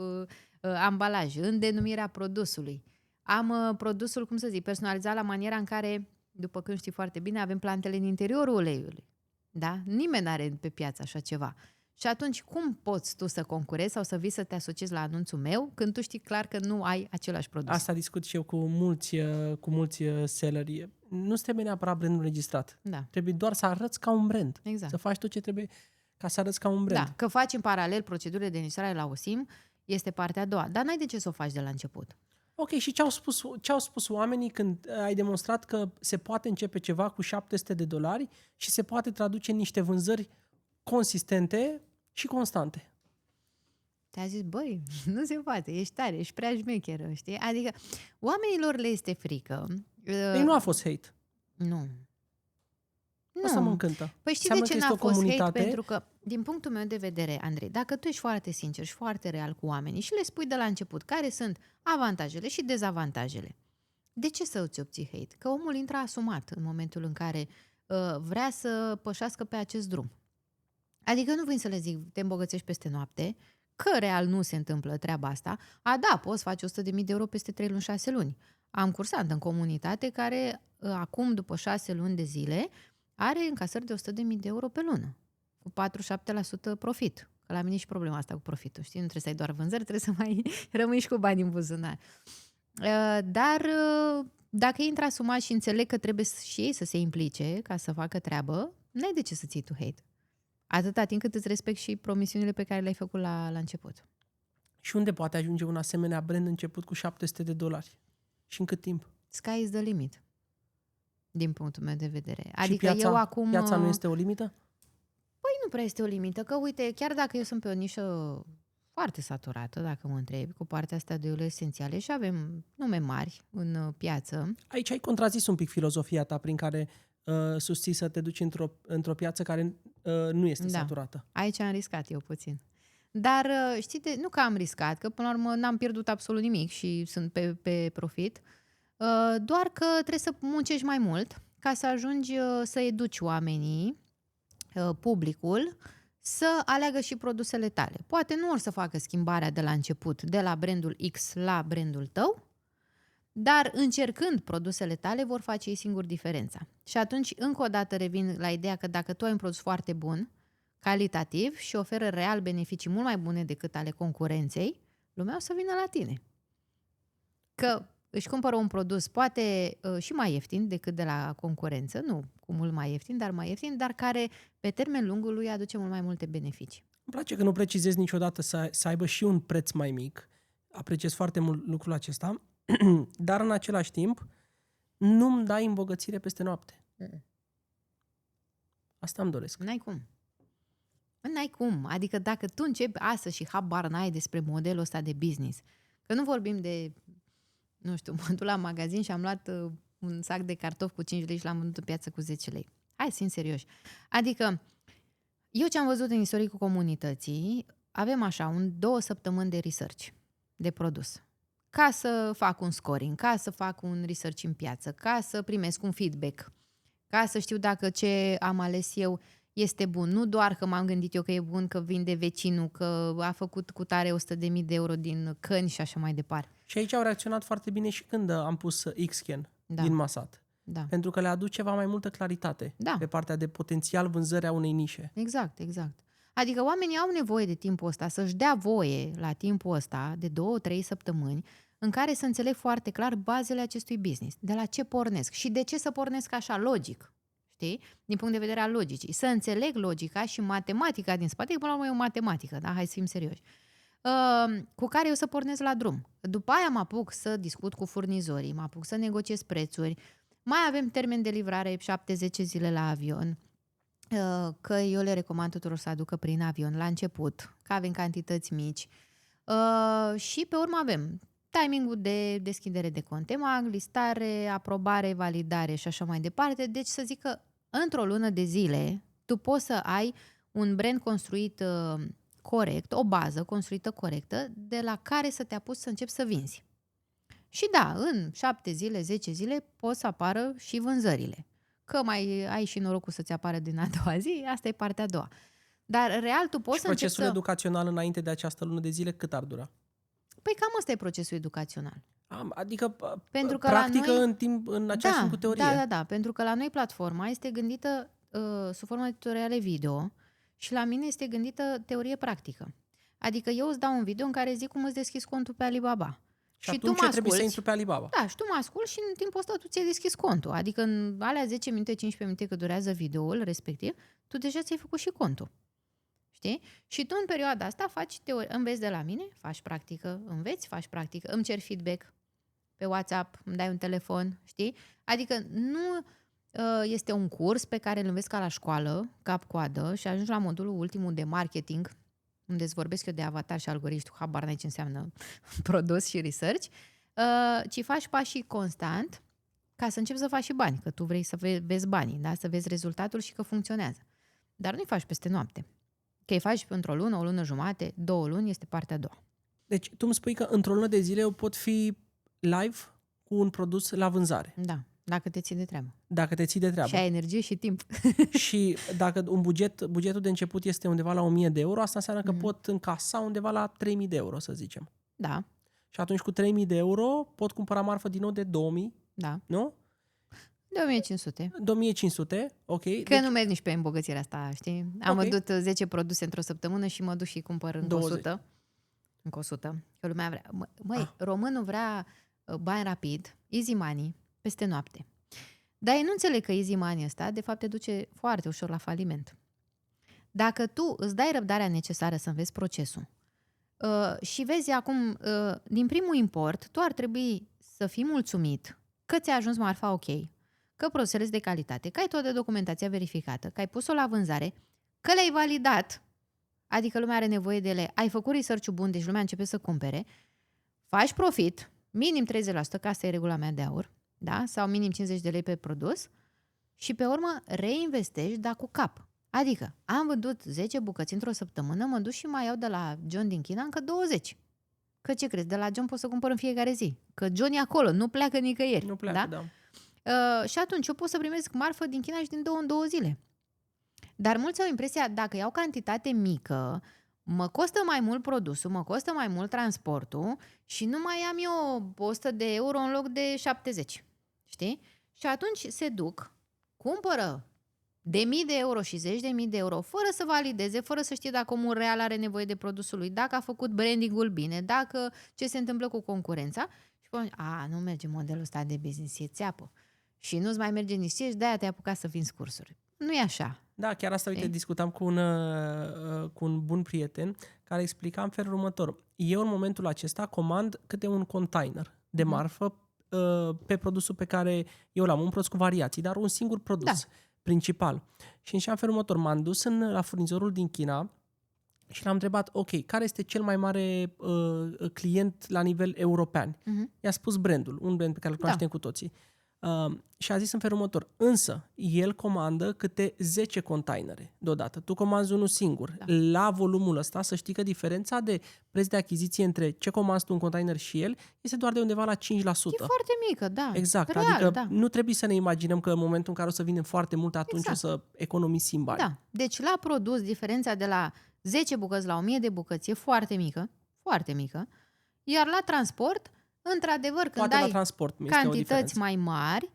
ambalaj, în denumirea produsului, am produsul, cum să zic, personalizat la maniera în care, după când știi foarte bine, avem plantele în interiorul uleiului. Da? Nimeni nu are pe piață așa ceva. Și atunci, cum poți tu să concurezi sau să vii să te asociezi la anunțul meu când tu știi clar că nu ai același produs? Asta discut și eu cu mulți selleri. Nu trebuie neapărat brandul registrat. Da. Trebuie doar să arăți ca un brand. Exact. Să faci tot ce trebuie ca să arăți ca un brand. Da, că faci în paralel procedurile de înregistrare la OSIM este partea a doua. Dar n-ai de ce să o faci de la început. Ok, și ce au spus oamenii când ai demonstrat că se poate începe ceva cu $700 și se poate traduce în niște vânzări consistente și constante? Te-a zis, băi, nu se poate, ești tare, ești prea șmecheră, știi? Adică oamenilor le este frică. Ei, nu a fost hate. Nu. Asta mă încântă. Păi știi de ce n-a fost hate? Pentru că, din punctul meu de vedere, Andrei, dacă tu ești foarte sincer și foarte real cu oamenii și le spui de la început care sunt avantajele și dezavantajele, de ce să îți obții hate? Că omul intră asumat în momentul în care vrea să pășească pe acest drum. Adică nu vin să le zic, te îmbogățești peste noapte, că real nu se întâmplă treaba asta. Da, poți face 100.000 de euro peste 3 luni, 6 luni. Am cursant în comunitate care acum, după 6 luni de zile, are încasări de 100.000 de euro pe lună, cu 47% profit. Că la mine e și problema asta cu profitul, știi? Nu trebuie să ai doar vânzări, trebuie să mai rămâi și cu bani în buzunar. Dar dacă intră asumat și înțeleg că trebuie și ei să se implice ca să facă treabă, n-ai de ce să ții tu hate. Atâta timp cât îți respecti și promisiunile pe care le-ai făcut la început. Și unde poate ajunge un asemenea brand început cu $700? Și în cât timp? Sky is the limit, din punctul meu de vedere. Adică piața nu este o limită? Păi nu prea este o limită, că uite, chiar dacă eu sunt pe o nișă foarte saturată, dacă mă întrebi, cu partea asta de uleiuri esențiale și avem nume mari în piață. Aici ai contrazis un pic filozofia ta prin care susții să te duci într-o piață care nu este saturată. Aici am riscat eu puțin. Dar știi, nu că am riscat, că până la urmă n-am pierdut absolut nimic și sunt pe profit, doar că trebuie să muncești mai mult ca să ajungi să educi oamenii, publicul, să aleagă și produsele tale. Poate nu or să facă schimbarea de la început, de la brandul X la brandul tău, dar încercând produsele tale vor face ei singuri diferența. Și atunci, încă o dată revin la ideea că dacă tu ai un produs foarte bun, calitativ și oferă real beneficii mult mai bune decât ale concurenței, lumea o să vină la tine. Că își cumpără un produs poate și mai ieftin decât de la concurență, nu cu mult mai ieftin, dar care pe termen lung lui aduce mult mai multe beneficii. Îmi place că nu precizezi niciodată să aibă și un preț mai mic. Apreciez foarte mult lucrul acesta, dar în același timp nu-mi dai îmbogățire peste noapte. Asta îmi doresc. N-ai cum. Adică dacă tu începi astăzi și habar n-ai despre modelul ăsta de business, că nu vorbim de, nu știu, mă duc la magazin și am luat un sac de cartofi cu 5 lei și l-am vândut în piață cu 10 lei. Hai, să fim serioși. Adică, eu ce am văzut în istoricul comunității, avem așa, 2 săptămâni de research de produs. Ca să fac un scoring, ca să fac un research în piață, ca să primesc un feedback, ca să știu dacă ce am ales eu este bun. Nu doar că m-am gândit eu că e bun, că vinde vecinul, că a făcut cu tare 100.000 de euro din căni și așa mai departe. Și aici au reacționat foarte bine și când am pus Xcan din Masat. Da. Pentru că le aduce ceva mai multă claritate pe partea de potențial vânzări a unei nișe. Exact. Adică oamenii au nevoie de timpul ăsta, să-și dea voie la timpul ăsta de 2-3 săptămâni în care să înțeleg foarte clar bazele acestui business, de la ce pornesc și de ce să pornesc așa, logic, știi? Din punct de vedere al logicii. Să înțeleg logica și matematica din spate, că până la urmă e o matematică, da? Hai să fim serioși. Cu care eu să pornesc la drum. După aia mă apuc să discut cu furnizorii, mă apuc să negociez prețuri, mai avem termen de livrare 7-10 zile la avion, că eu le recomand tuturor să aducă prin avion la început, că avem cantități mici și pe urmă avem timingul de deschidere de cont EMAG, listare, aprobare, validare și așa mai departe. Deci să zic că într-o lună de zile tu poți să ai un brand construit corect, o bază construită corectă, de la care să te apuci să începi să vinzi. Și da, în 7 zile, 10 zile pot să apară și vânzările. Că mai ai și norocul să-ți apară din a doua zi, asta e partea a doua. Dar real tu poți și să începi procesul educațional înainte de această lună de zile cât ar dura? Păi cam ăsta e procesul educațional. Adică pentru că practică noi, în același timp cu teorie. Da, pentru că la noi platforma este gândită sub formă de tutoriale video și la mine este gândită teorie practică. Adică eu îți dau un video în care zic cum îți deschizi contul pe Alibaba. Și atunci tu trebuie să intri pe Alibaba. Da, și tu mă asculti și în timpul ăsta tu ți-ai deschis contul. Adică în alea 10 minute, 15 minute cât durează videoul respectiv, tu deja ți-ai făcut și contul. Știi? Și tu în perioada asta faci înveți de la mine, faci practică, faci practică, îmi cer feedback pe WhatsApp, îmi dai un telefon, știi? Adică nu este un curs pe care îl înveți ca la școală, cap-coadă, și ajungi la modulul ultimul de marketing, unde îți vorbesc eu de avatar și algoritmi, habar n-ai ce înseamnă produs și research, ci faci pașii constant ca să începi să faci și bani, că tu vrei să vezi banii, da? Să vezi rezultatul și că funcționează. Dar nu-i faci peste noapte. Că îi faci într-o lună, o lună jumate, 2 luni, este partea a doua. Deci tu îmi spui că într-o lună de zile eu pot fi live cu un produs la vânzare. Da, dacă te ții de treabă. Dacă te ții de treabă. Și ai energie și timp. Și dacă bugetul de început este undeva la 1.000 de euro, asta înseamnă că pot încasa undeva la 3.000 de euro, să zicem. Da. Și atunci cu 3.000 de euro pot cumpăra marfă din nou de 2.000, da. Nu? De 1.500. 2.500, ok. Că deci nu merg nici pe îmbogățirea asta, știi? Am vândut 10 produse într-o săptămână și mă duc și cumpăr încă 100. Încă 100. Că lumea vrea. Românul vrea bani rapid, easy money, peste noapte. Dar ei nu înțeleg că easy money ăsta, de fapt, te duce foarte ușor la faliment. Dacă tu îți dai răbdarea necesară să înveți procesul și vezi acum, din primul import, tu ar trebui să fii mulțumit că ți-a ajuns marfa ok, că produsele de calitate, că ai toată documentația verificată, că ai pus-o la vânzare, că le-ai validat, adică lumea are nevoie de ele, ai făcut research-ul bun, deci lumea începe să cumpere, faci profit, minim 30%, că asta e regula mea de aur, da? Sau minim 50 de lei pe produs și pe urmă reinvestești, dar cu cap. Adică am vândut 10 bucăți într-o săptămână, mă duc și mai iau de la John din China încă 20. Că ce crezi? De la John pot să cumpăr în fiecare zi. Că John e acolo, nu pleacă nicăieri. Nu pleacă, da. Și atunci eu pot să primesc marfă din China și din 2 în 2 zile. Dar mulți au impresia, dacă iau cantitate mică, mă costă mai mult produsul, mă costă mai mult transportul și nu mai am eu 100 de euro în loc de 70. Știi? Și atunci se duc, cumpără de mii de euro și 10.000 de euro, fără să valideze, fără să știe dacă omul real are nevoie de produsul lui, dacă a făcut branding-ul bine, dacă ce se întâmplă cu concurența. Și spun, nu merge modelul ăsta de business, e țeapă. Și nu-ți mai merge nici ție și de-aia te-ai apucat să vinzi cursuri. Nu e așa. Da, chiar asta, uite, discutam cu un bun prieten care explica în felul următor. Eu în momentul acesta comand câte un container de marfă pe produsul pe care eu l-am, un produs cu variații, dar un singur produs principal. Și în felul următor, m-am dus la furnizorul din China și l-am întrebat, ok, care este cel mai mare client la nivel european? I-a spus brandul, un brand pe care îl cunoaștem cu toții. Și a zis în felul următor, însă el comandă câte 10 containere deodată. Tu comanzi unul singur. Da. La volumul ăsta să știi că diferența de preț de achiziție între ce comanzi tu un container și el este doar de undeva la 5%. E foarte mică, da. Exact, Real, adică nu trebuie să ne imaginăm că în momentul în care o să vindem foarte mult, atunci o să economisim bani. Da, deci la produs diferența de la 10 bucăți la 1000 de bucăți e foarte mică, foarte mică, iar la transport, într-adevăr, când poate ai la transport cantități mai mari,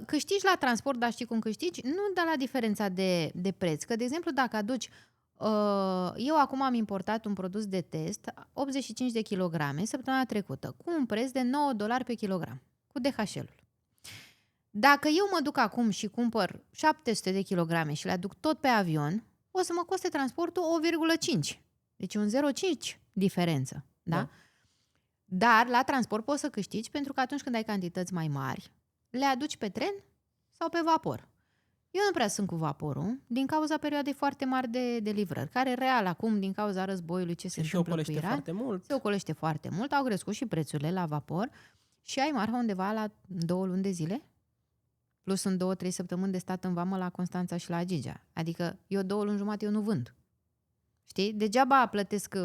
câștigi la transport, dar știi cum câștigi? Nu de la diferența de preț. Că, de exemplu, dacă aduci... eu acum am importat un produs de test, 85 de kilograme, săptămâna trecută, cu un preț de $9 pe kilogram, cu DHL-ul. Dacă eu mă duc acum și cumpăr 700 de kilograme și le aduc tot pe avion, o să mă coste transportul 1,5. Deci un 0,5 diferență. Da? Dar la transport poți să câștigi pentru că atunci când ai cantități mai mari, le aduci pe tren sau pe vapor. Eu nu prea sunt cu vaporul din cauza perioadei foarte mari de livrări, care real acum, din cauza războiului, ce se întâmplă cu Iran, se ocolește foarte mult. Au crescut și prețurile la vapor și ai marfa undeva la 2 luni de zile, plus în 2-3 săptămâni de stat în vamă la Constanța și la Agigea. Adică eu 2 luni jumate eu nu vând. Știi? Degeaba plătesc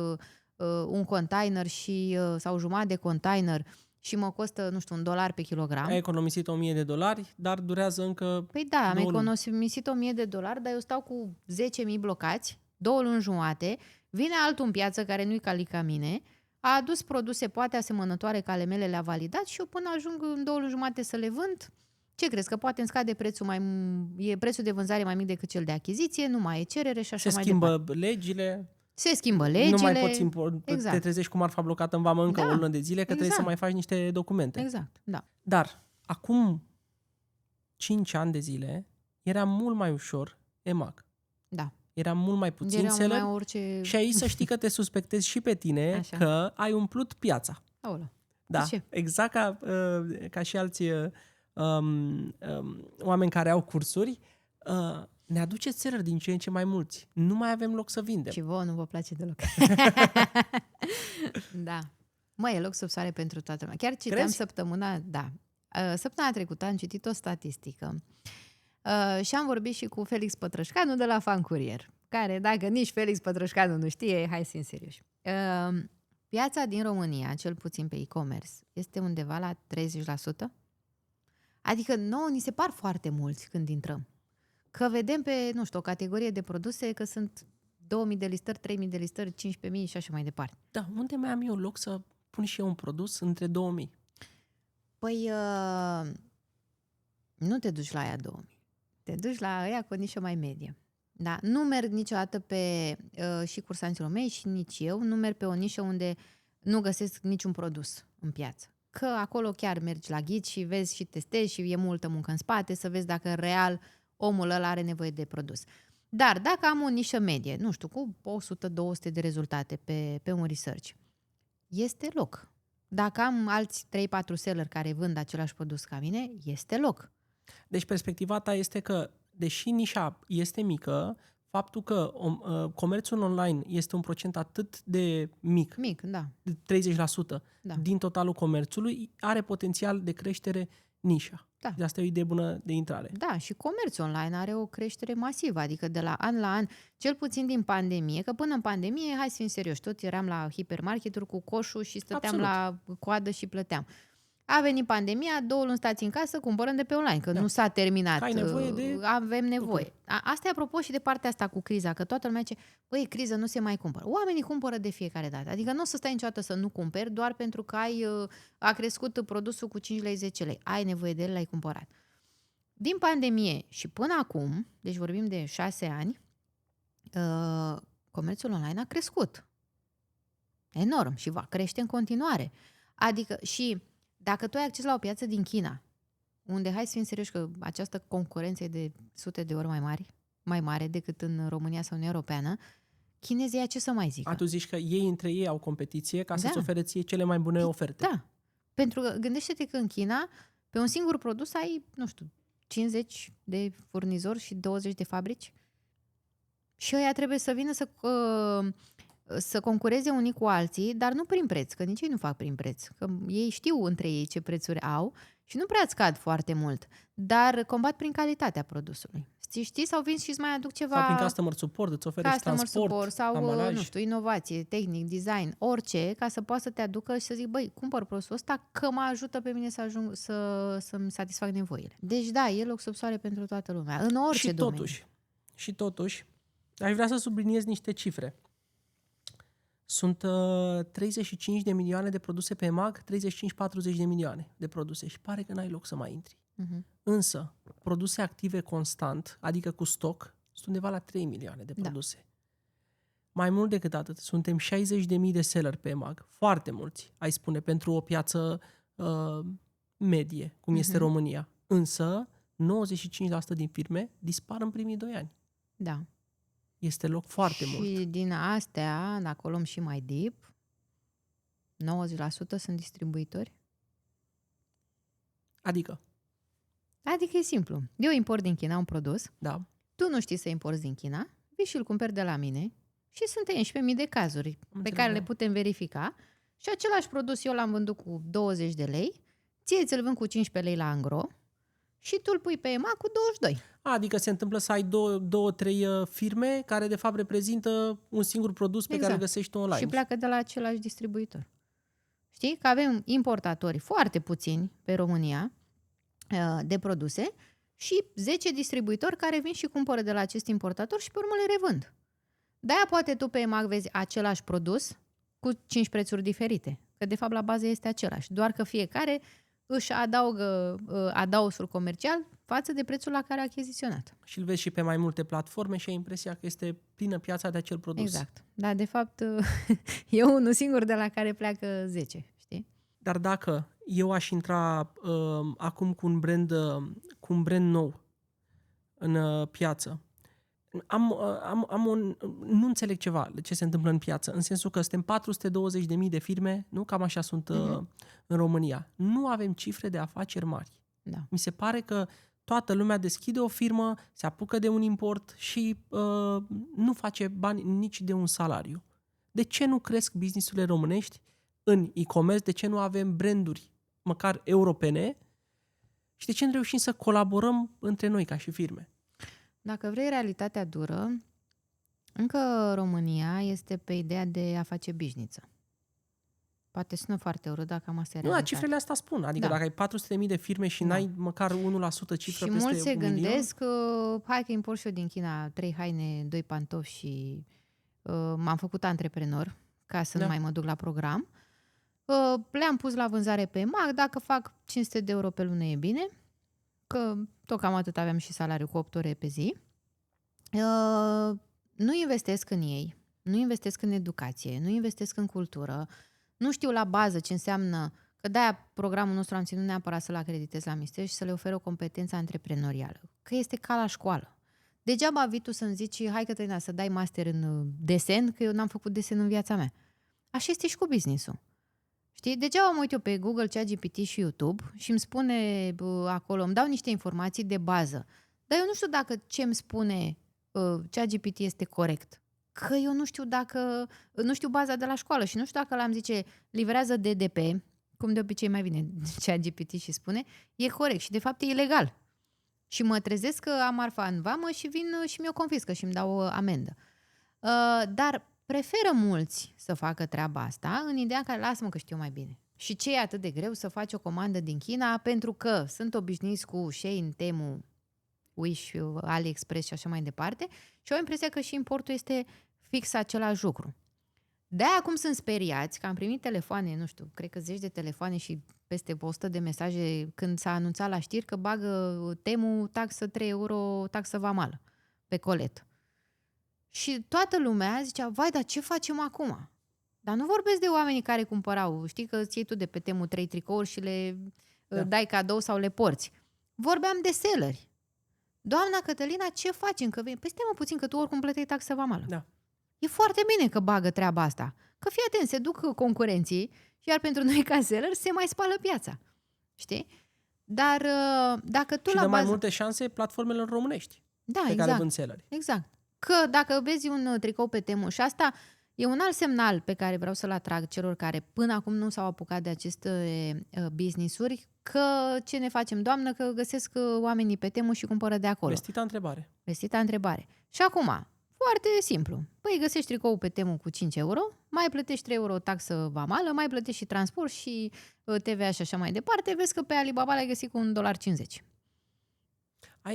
un container sau jumătate de container și mă costă, nu știu, $1 pe kilogram. Ai economisit $1.000, dar durează încă... Păi da, am economisit $1.000, dar eu stau cu 10.000 blocați, 2 luni jumate, vine altul în piață care nu-i ca mine, a adus produse poate asemănătoare ca ale mele, le-a validat și eu până ajung în 2 luni jumate să le vând, ce crezi? Că poate îmi scade prețul e prețul de vânzare mai mic decât cel de achiziție, nu mai e cerere și așa mai departe. Se schimbă legile. Se schimbă legile. Nu mai poți te trezești cu marfa blocată în vamă încă o lună de zile, că trebuie să mai faci niște documente. Exact, da. Dar acum 5 ani de zile era mult mai ușor EMAG. Da. Era mult mai puțin seller și aici să știi că te suspectezi și pe tine că ai umplut piața. Aoleu. Da, exact ca și alți oameni care au cursuri, ne aduceți seller din ce în ce mai mulți. Nu mai avem loc să vindem. Și vouă nu vă place deloc. Da. E loc sub soare pentru toată lumea. Chiar citeam săptămâna trecută, am citit o statistică și am vorbit și cu Felix Pătrășcanu de la Fan Courier, care, dacă nici Felix Pătrășcanu nu știe, hai să fim serioși. Piața din România, cel puțin pe e-commerce, este undeva la 30%. Adică nouă ni se par foarte mulți când intrăm. Că vedem pe, nu știu, o categorie de produse că sunt 2000 de listări, 3000 de listări, 15000 și așa mai departe. Da, unde mai am eu loc să pun și eu un produs între 2000? Păi, nu te duci la aia 2000. Te duci la aia cu o nișă mai medie. Da? Nu merg niciodată pe, și cursanților mei și nici eu, nu merg pe o nișă unde nu găsesc niciun produs în piață. Că acolo chiar mergi la ghid și vezi și testezi și e multă muncă în spate să vezi dacă real omul ăla are nevoie de produs. Dar dacă am o nișă medie, nu știu, cu 100-200 de rezultate pe un research, este loc. Dacă am alți 3-4 seller care vând același produs ca mine, este loc. Deci perspectiva ta este că, deși nișa este mică, faptul că comerțul online este un procent atât de mic, da. de 30% din totalul comerțului, are potențial de creștere nișa. Da. De asta e o idee bună de intrare. Da, și comerțul online are o creștere masivă, adică de la an la an, cel puțin din pandemie, că până în pandemie, hai să fim serioși, toți eram la hipermarketuri cu coșul și stăteam la coadă și plăteam. A venit pandemia, 2 luni stați în casă, cumpărăm de pe online, că nu s-a terminat. Ai nevoie avem nevoie. Asta e apropo și de partea asta cu criza, că toată lumea zice, băi, criză nu se mai cumpără. Oamenii cumpără de fiecare dată. Adică nu o să stai niciodată să nu cumperi doar pentru că a crescut produsul cu 5 lei, 10 lei. Ai nevoie de el, l-ai cumpărat. Din pandemie și până acum, deci vorbim de 6 ani, comerțul online a crescut. Enorm și va crește în continuare. Adică și Dacă tu ai acces la o piață din China, unde, hai să fim serioși, că această concurență e de sute de ori mai mare decât în România sau în Europeană, chinezii aia ce să mai zică? Tu zici că ei între ei au competiție ca să-ți ofere ție cele mai bune oferte. Da. Pentru că gândește-te că în China, pe un singur produs ai, 50 de furnizori și 20 de fabrici. Și ăia trebuie să vină să concureze unii cu alții, dar nu prin preț, că nici ei nu fac prin preț. Că ei știu între ei ce prețuri au și nu prea scad foarte mult, dar combat prin calitatea produsului. Știi? Sau vin și îți mai aduc ceva... Sau prin customer support, îți oferă transport, sau, ambalaj. Inovație, tehnic, design, orice, ca să poată să te aducă și să zic, băi, cumpăr produsul ăsta că mă ajută pe mine să-mi satisfac nevoile. Deci da, e loc sub soare pentru toată lumea, în orice domeniu. Și totuși, aș vrea să subliniez niște cifre. Sunt 35 de milioane de produse pe EMAG, 35-40 de milioane de produse și pare că n-ai loc să mai intri. Însă, produse active constant, adică cu stoc, sunt undeva la 3 milioane de produse. Da. Mai mult decât atât, suntem 60.000 de seller pe EMAG, foarte mulți, ai spune, pentru o piață medie, cum este România. Însă, 95% din firme dispar în primii 2 ani. Da. Este loc foarte mult. Și din astea, dacă o luăm și mai deep, 90% sunt distribuitori. Adică e simplu. Eu import din China un produs, da. Tu nu știi să importi din China, vii și îl cumperi de la mine și sunt 11.000 de cazuri pe care le putem verifica și același produs eu l-am vândut cu 20 de lei, ție ți-l vând cu 15 lei la angro și tu îl pui pe EMAG cu 22. Adică se întâmplă să ai două, trei firme care de fapt reprezintă un singur produs pe care îl găsești online. Și pleacă de la același distribuitor. Știi? Că avem importatori foarte puțini pe România de produse și 10 distribuitori care vin și cumpără de la acest importator și pe urmă le revând. De-aia poate tu pe EMAG vezi același produs cu 5 prețuri diferite. Că de fapt la bază este același. Doar că fiecare își adaugă adausul comercial față de prețul la care a achiziționat. Și îl vezi și pe mai multe platforme și ai impresia că este plină piața de acel produs. Exact. Dar de fapt e unul singur de la care pleacă 10. Știi? Dar dacă eu aș intra acum cu un brand nou în piață, nu înțeleg ce se întâmplă în piață, în sensul că suntem 420.000 de firme, nu? Cam așa sunt în România. Nu avem cifre de afaceri mari. Da. Mi se pare că toată lumea deschide o firmă, se apucă de un import și nu face bani nici de un salariu. De ce nu cresc business-urile românești în e-commerce? De ce nu avem branduri măcar europene? Și de ce nu reușim să colaborăm între noi ca și firme? Dacă vrei realitatea dură, încă România este pe ideea de a face bișniță. Poate sună foarte urât, dacă am asta e realitatea. Cifrele astea spun. Adică dacă ai 400.000 de firme și n-ai măcar 1% cifră și peste 1 milion... Și mulți se gândesc că hai că import și eu din China 3 haine, 2 pantofi și m-am făcut antreprenor ca să nu mai mă duc la program. Le-am pus la vânzare pe EMAG, dacă fac 500 de euro pe lună e bine, că tot cam atât aveam și salariu cu 8 ore pe zi. Nu investesc în ei, nu investesc în educație, nu investesc în cultură, nu știu la bază ce înseamnă, că de-aia programul nostru am ținut neapărat să-l acreditez la Mister și să le ofer o competență antreprenorială, că este ca la școală. Degeaba vii tu să-mi zici, hai Cătălina, să dai master în desen, că eu n-am făcut desen în viața mea. Așa este și cu business-ul. Știi? Degeaba mă uit eu pe Google, ChatGPT și YouTube și îmi spune acolo, îmi dau niște informații de bază. Dar eu nu știu dacă ce îmi spune ChatGPT este corect. Că eu nu știu baza de la școală și nu știu dacă l-am zice livrează DDP, cum de obicei mai vine ChatGPT și spune, e corect și de fapt e ilegal. Și mă trezesc că am marfa în vamă și vin și mi-o confiscă și îmi dau amendă. Dar preferă mulți să facă treaba asta în ideea că lasă-mă că știu mai bine. Și ce e atât de greu să faci o comandă din China pentru că sunt obișnuiți cu Shein, Temu, Wish, AliExpress și așa mai departe și au impresia că și importul este fix același lucru. De-aia acum sunt speriați că am primit telefoane, nu știu, cred că 10 de telefoane și peste 100 de mesaje când s-a anunțat la știri că bagă Temu taxă 3 euro, taxă vamală pe colet. Și toată lumea zicea, vai, dar ce facem acum? Dar nu vorbesc de oamenii care cumpărau. Știi că îți iei tu de pe Temu 3 tricouri și le dai cadou sau le porți. Vorbeam de selleri. Doamna Cătălina, ce facem? Că păi stai puțin, că tu oricum plăteai taxă vamală. Da. E foarte bine că bagă treaba asta. Că fii atent, se duc concurenții, iar pentru noi ca seller se mai spală piața. Știi? Dar dacă tu și la dă bază... mai multe șanse platformelor românești pe exact, care vând selleri. Exact. Că dacă vezi un tricou pe Temu, și asta e un alt semnal pe care vreau să-l atrag celor care până acum nu s-au apucat de aceste business-uri, că ce ne facem, doamnă, că găsesc oamenii pe Temu și cumpără de acolo. Vestita întrebare. Vestita întrebare. Și acum, foarte simplu. Păi găsești tricou pe Temu cu 5 euro, mai plătești 3 euro taxă vamală, mai plătești și transport și TVA și așa mai departe, vezi că pe Alibaba l-ai găsit cu $1.50.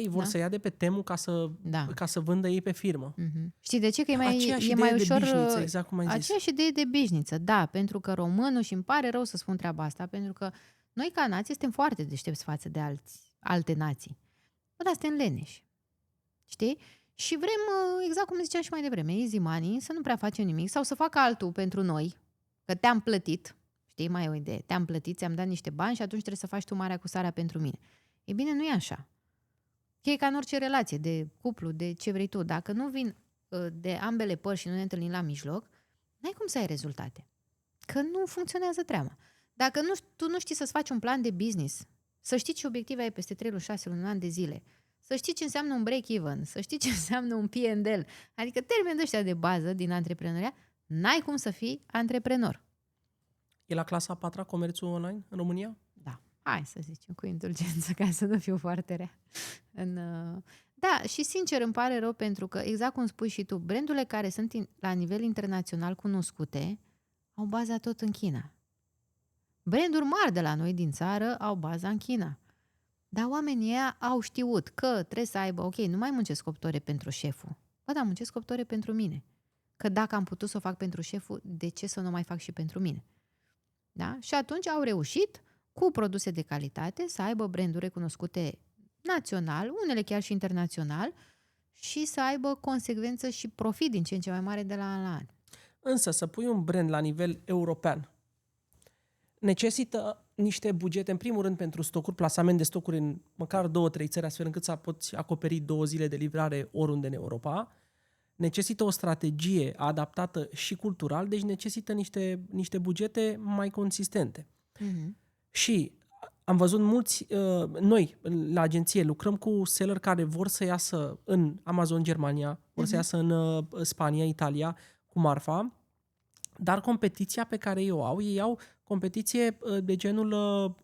Vor să ia de pe Temu ca să vândă ei pe firmă. Știi de ce? Că e mai ușor... Bișniță, exact cum ai zis. Aceeași idee de bișniță, da, pentru că românul, și îmi pare rău să spun treaba asta, pentru că noi ca nație suntem foarte deștepți față de alte nații. Dar suntem leneși. Știi? Și vrem, exact cum ziceam și mai devreme, easy money, să nu prea facem nimic sau să facă altul pentru noi, că te-am plătit, știi, mai e o idee, te-am plătit, ți-am dat niște bani și atunci trebuie să faci tu marea cu sarea pentru mine. E bine, nu e așa. E ca în orice relație, de cuplu, de ce vrei tu. Dacă nu vin de ambele părți și nu ne întâlnim la mijloc, n-ai cum să ai rezultate. Că nu funcționează treaba. Dacă tu nu știi să-ți faci un plan de business, să știi ce obiective ai peste 3 luni, 6 luni, un an de zile, să știi ce înseamnă un break-even, să știi ce înseamnă un P&L, adică termeni de ăștia de bază din antreprenoria, n-ai cum să fii antreprenor. E la clasa a 4-a comerțul online în România? Da. Hai să zicem cu indulgență, ca să nu fiu foarte rea. Da, și sincer îmi pare rău pentru că, exact cum spui și tu, brandurile care sunt la nivel internațional cunoscute au baza tot în China. Branduri mari de la noi din țară au baza în China. Dar oamenii ăia au știut că trebuie să aibă, ok, nu mai muncesc 8 ore pentru șeful. Bă, dar muncesc 8 ore pentru mine. Că dacă am putut să o fac pentru șeful, de ce să nu mai fac și pentru mine? Da? Și atunci au reușit cu produse de calitate să aibă branduri recunoscute național, unele chiar și internațional, și să aibă consecvență și profit din ce în ce mai mare de la an la an. Însă să pui un brand la nivel european necesită niște bugete, în primul rând, pentru stocuri, plasament de stocuri în măcar 2-3 țări, astfel încât să poți acoperi 2 zile de livrare oriunde în Europa. Necesită o strategie adaptată și cultural, deci necesită niște bugete mai consistente. Și am văzut mulți, noi la agenție lucrăm cu seller care vor să iasă în Amazon Germania, vor să iasă în Spania, Italia, cu marfa, dar competiția pe care ei au competiție de genul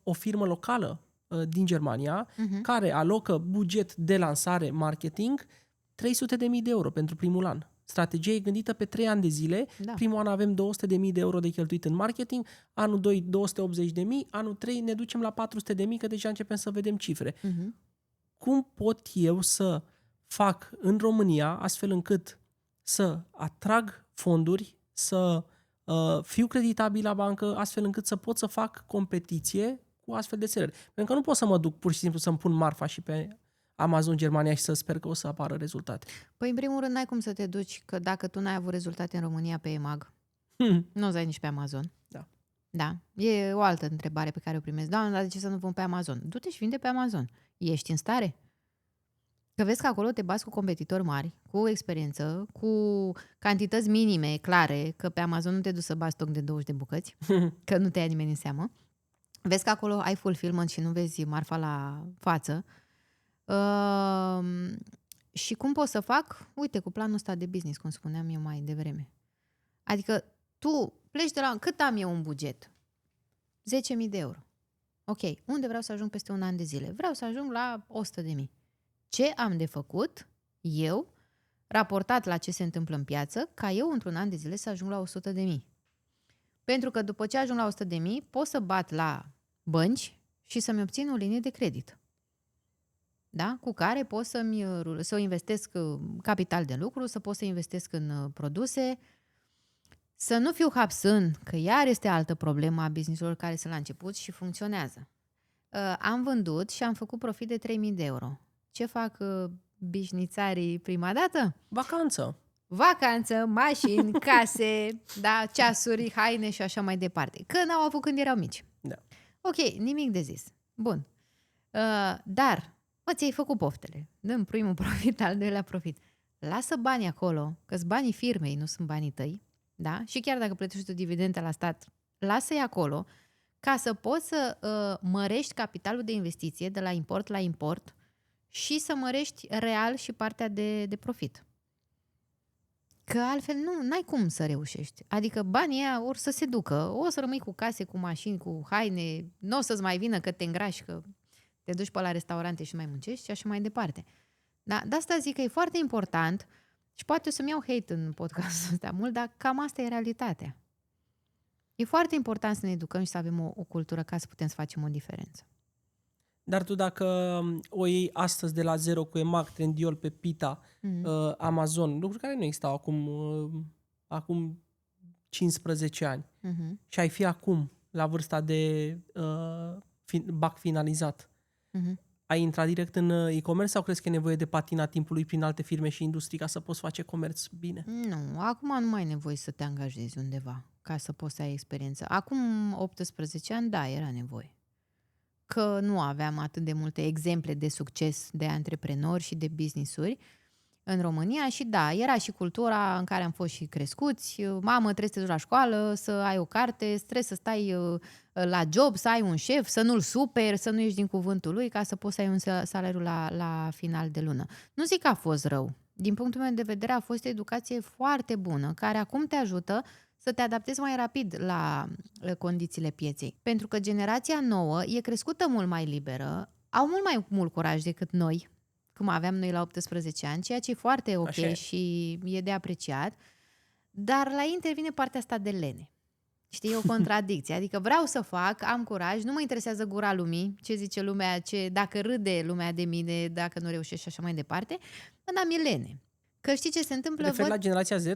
o firmă locală din Germania, care alocă buget de lansare marketing 300.000 de euro pentru primul an. Strategia e gândită pe 3 ani de zile. Da. Primul an avem 200.000 de euro de cheltuit în marketing, anul 2 280.000, anul 3 ne ducem la 400.000, că deja începem să vedem cifre. Cum pot eu să fac în România astfel încât să atrag fonduri, să fiu creditabil la bancă, astfel încât să pot să fac competiție cu astfel de selleri? Pentru că nu pot să mă duc pur și simplu să-mi pun marfa și pe Amazon Germania și să sper că o să apară rezultate. Păi, în primul rând, n-ai cum să te duci, că dacă tu n-ai avut rezultate în România pe EMAG, nu o să ai nici pe Amazon. Da. Da. E o altă întrebare pe care o primesc. Doamne, dar de ce să nu pun pe Amazon? Du-te și vinde pe Amazon. Ești în stare? Că vezi că acolo te bați cu competitori mari, cu experiență, cu cantități minime, clare, că pe Amazon nu te duci să bați stoc de 20 de bucăți, că nu te ia nimeni în seamă. Vezi că acolo ai fulfillment și nu vezi marfa la față. Și cum pot să fac? Uite, cu planul ăsta de business, cum spuneam eu mai devreme. Adică tu pleci de la... Cât am eu un buget? 10.000 de euro. Ok, unde vreau să ajung peste un an de zile? Vreau să ajung la 100.000. Ce am de făcut eu, raportat la ce se întâmplă în piață, ca eu într-un an de zile să ajung la 100.000? Pentru că după ce ajung la 100.000, pot să bat la bănci și să-mi obțin o linie de credit. Da? Cu care pot să investesc capital de lucru, să pot să investesc în produse, să nu fiu hapsân, că iar este altă problemă a business-urilor care sunt la început și funcționează. Am vândut și am făcut profit de 3.000 de euro. Ce fac bișnițarii prima dată? Vacanță. vacanță, mașini, case, da, ceasuri, haine și așa mai departe. Că n-au avut când erau mici. Da. Ok, nimic de zis. Bun. Dar, ți-ai făcut poftele. Dăm primul profit, al doilea profit. Lasă banii acolo, că-s banii firmei, nu sunt banii tăi. Da? Și chiar dacă plătești o dividendă la stat, lasă-i acolo ca să poți să mărești capitalul de investiție de la import la import și să mărești real și partea de profit. Că altfel n-ai cum să reușești. Adică banii ăia or să se ducă, o să rămâi cu case, cu mașini, cu haine, nu o să-ți mai vină că te îngrași, că te duci pe la restaurante și mai muncești și așa mai departe. Da? De asta zic că e foarte important și poate o să-mi iau hate în podcastul ăsta mult, dar cam asta e realitatea. E foarte important să ne educăm și să avem o cultură ca să putem să facem o diferență. Dar tu dacă o iei astăzi de la zero cu EMAG, Trendyol, Pepita, Amazon, lucruri care nu existau acum 15 ani, și ai fi acum la vârsta de BAC finalizat, ai intrat direct în e-commerce sau crezi că e nevoie de patina timpului prin alte firme și industrii ca să poți face comerț bine? Nu, acum nu mai ai nevoie să te angajezi undeva ca să poți să ai experiență. Acum 18 ani, da, era nevoie. Că nu aveam atât de multe exemple de succes de antreprenori și de business-uri în România și da, era și cultura în care am fost și crescuți. Mamă, trebuie să te duci la școală, să ai o carte, trebuie să stai la job, să ai un șef, să nu-l superi, să nu ieși din cuvântul lui ca să poți să ai un salariu la final de lună. Nu zic că a fost rău. Din punctul meu de vedere a fost o educație foarte bună, care acum te ajută să te adaptezi mai rapid la condițiile pieței. Pentru că generația nouă e crescută mult mai liberă, au mult mai mult curaj decât noi, cum aveam noi la 18 ani, ceea ce e foarte ok și e de apreciat, dar la ei intervine partea asta de lene. Știi, e o contradicție. Adică vreau să fac, am curaj, nu mă interesează gura lumii, ce zice lumea, dacă râde lumea de mine, dacă nu reușești și așa mai departe, dar mi-e lene. Că știi ce se întâmplă? Referi la generația Z?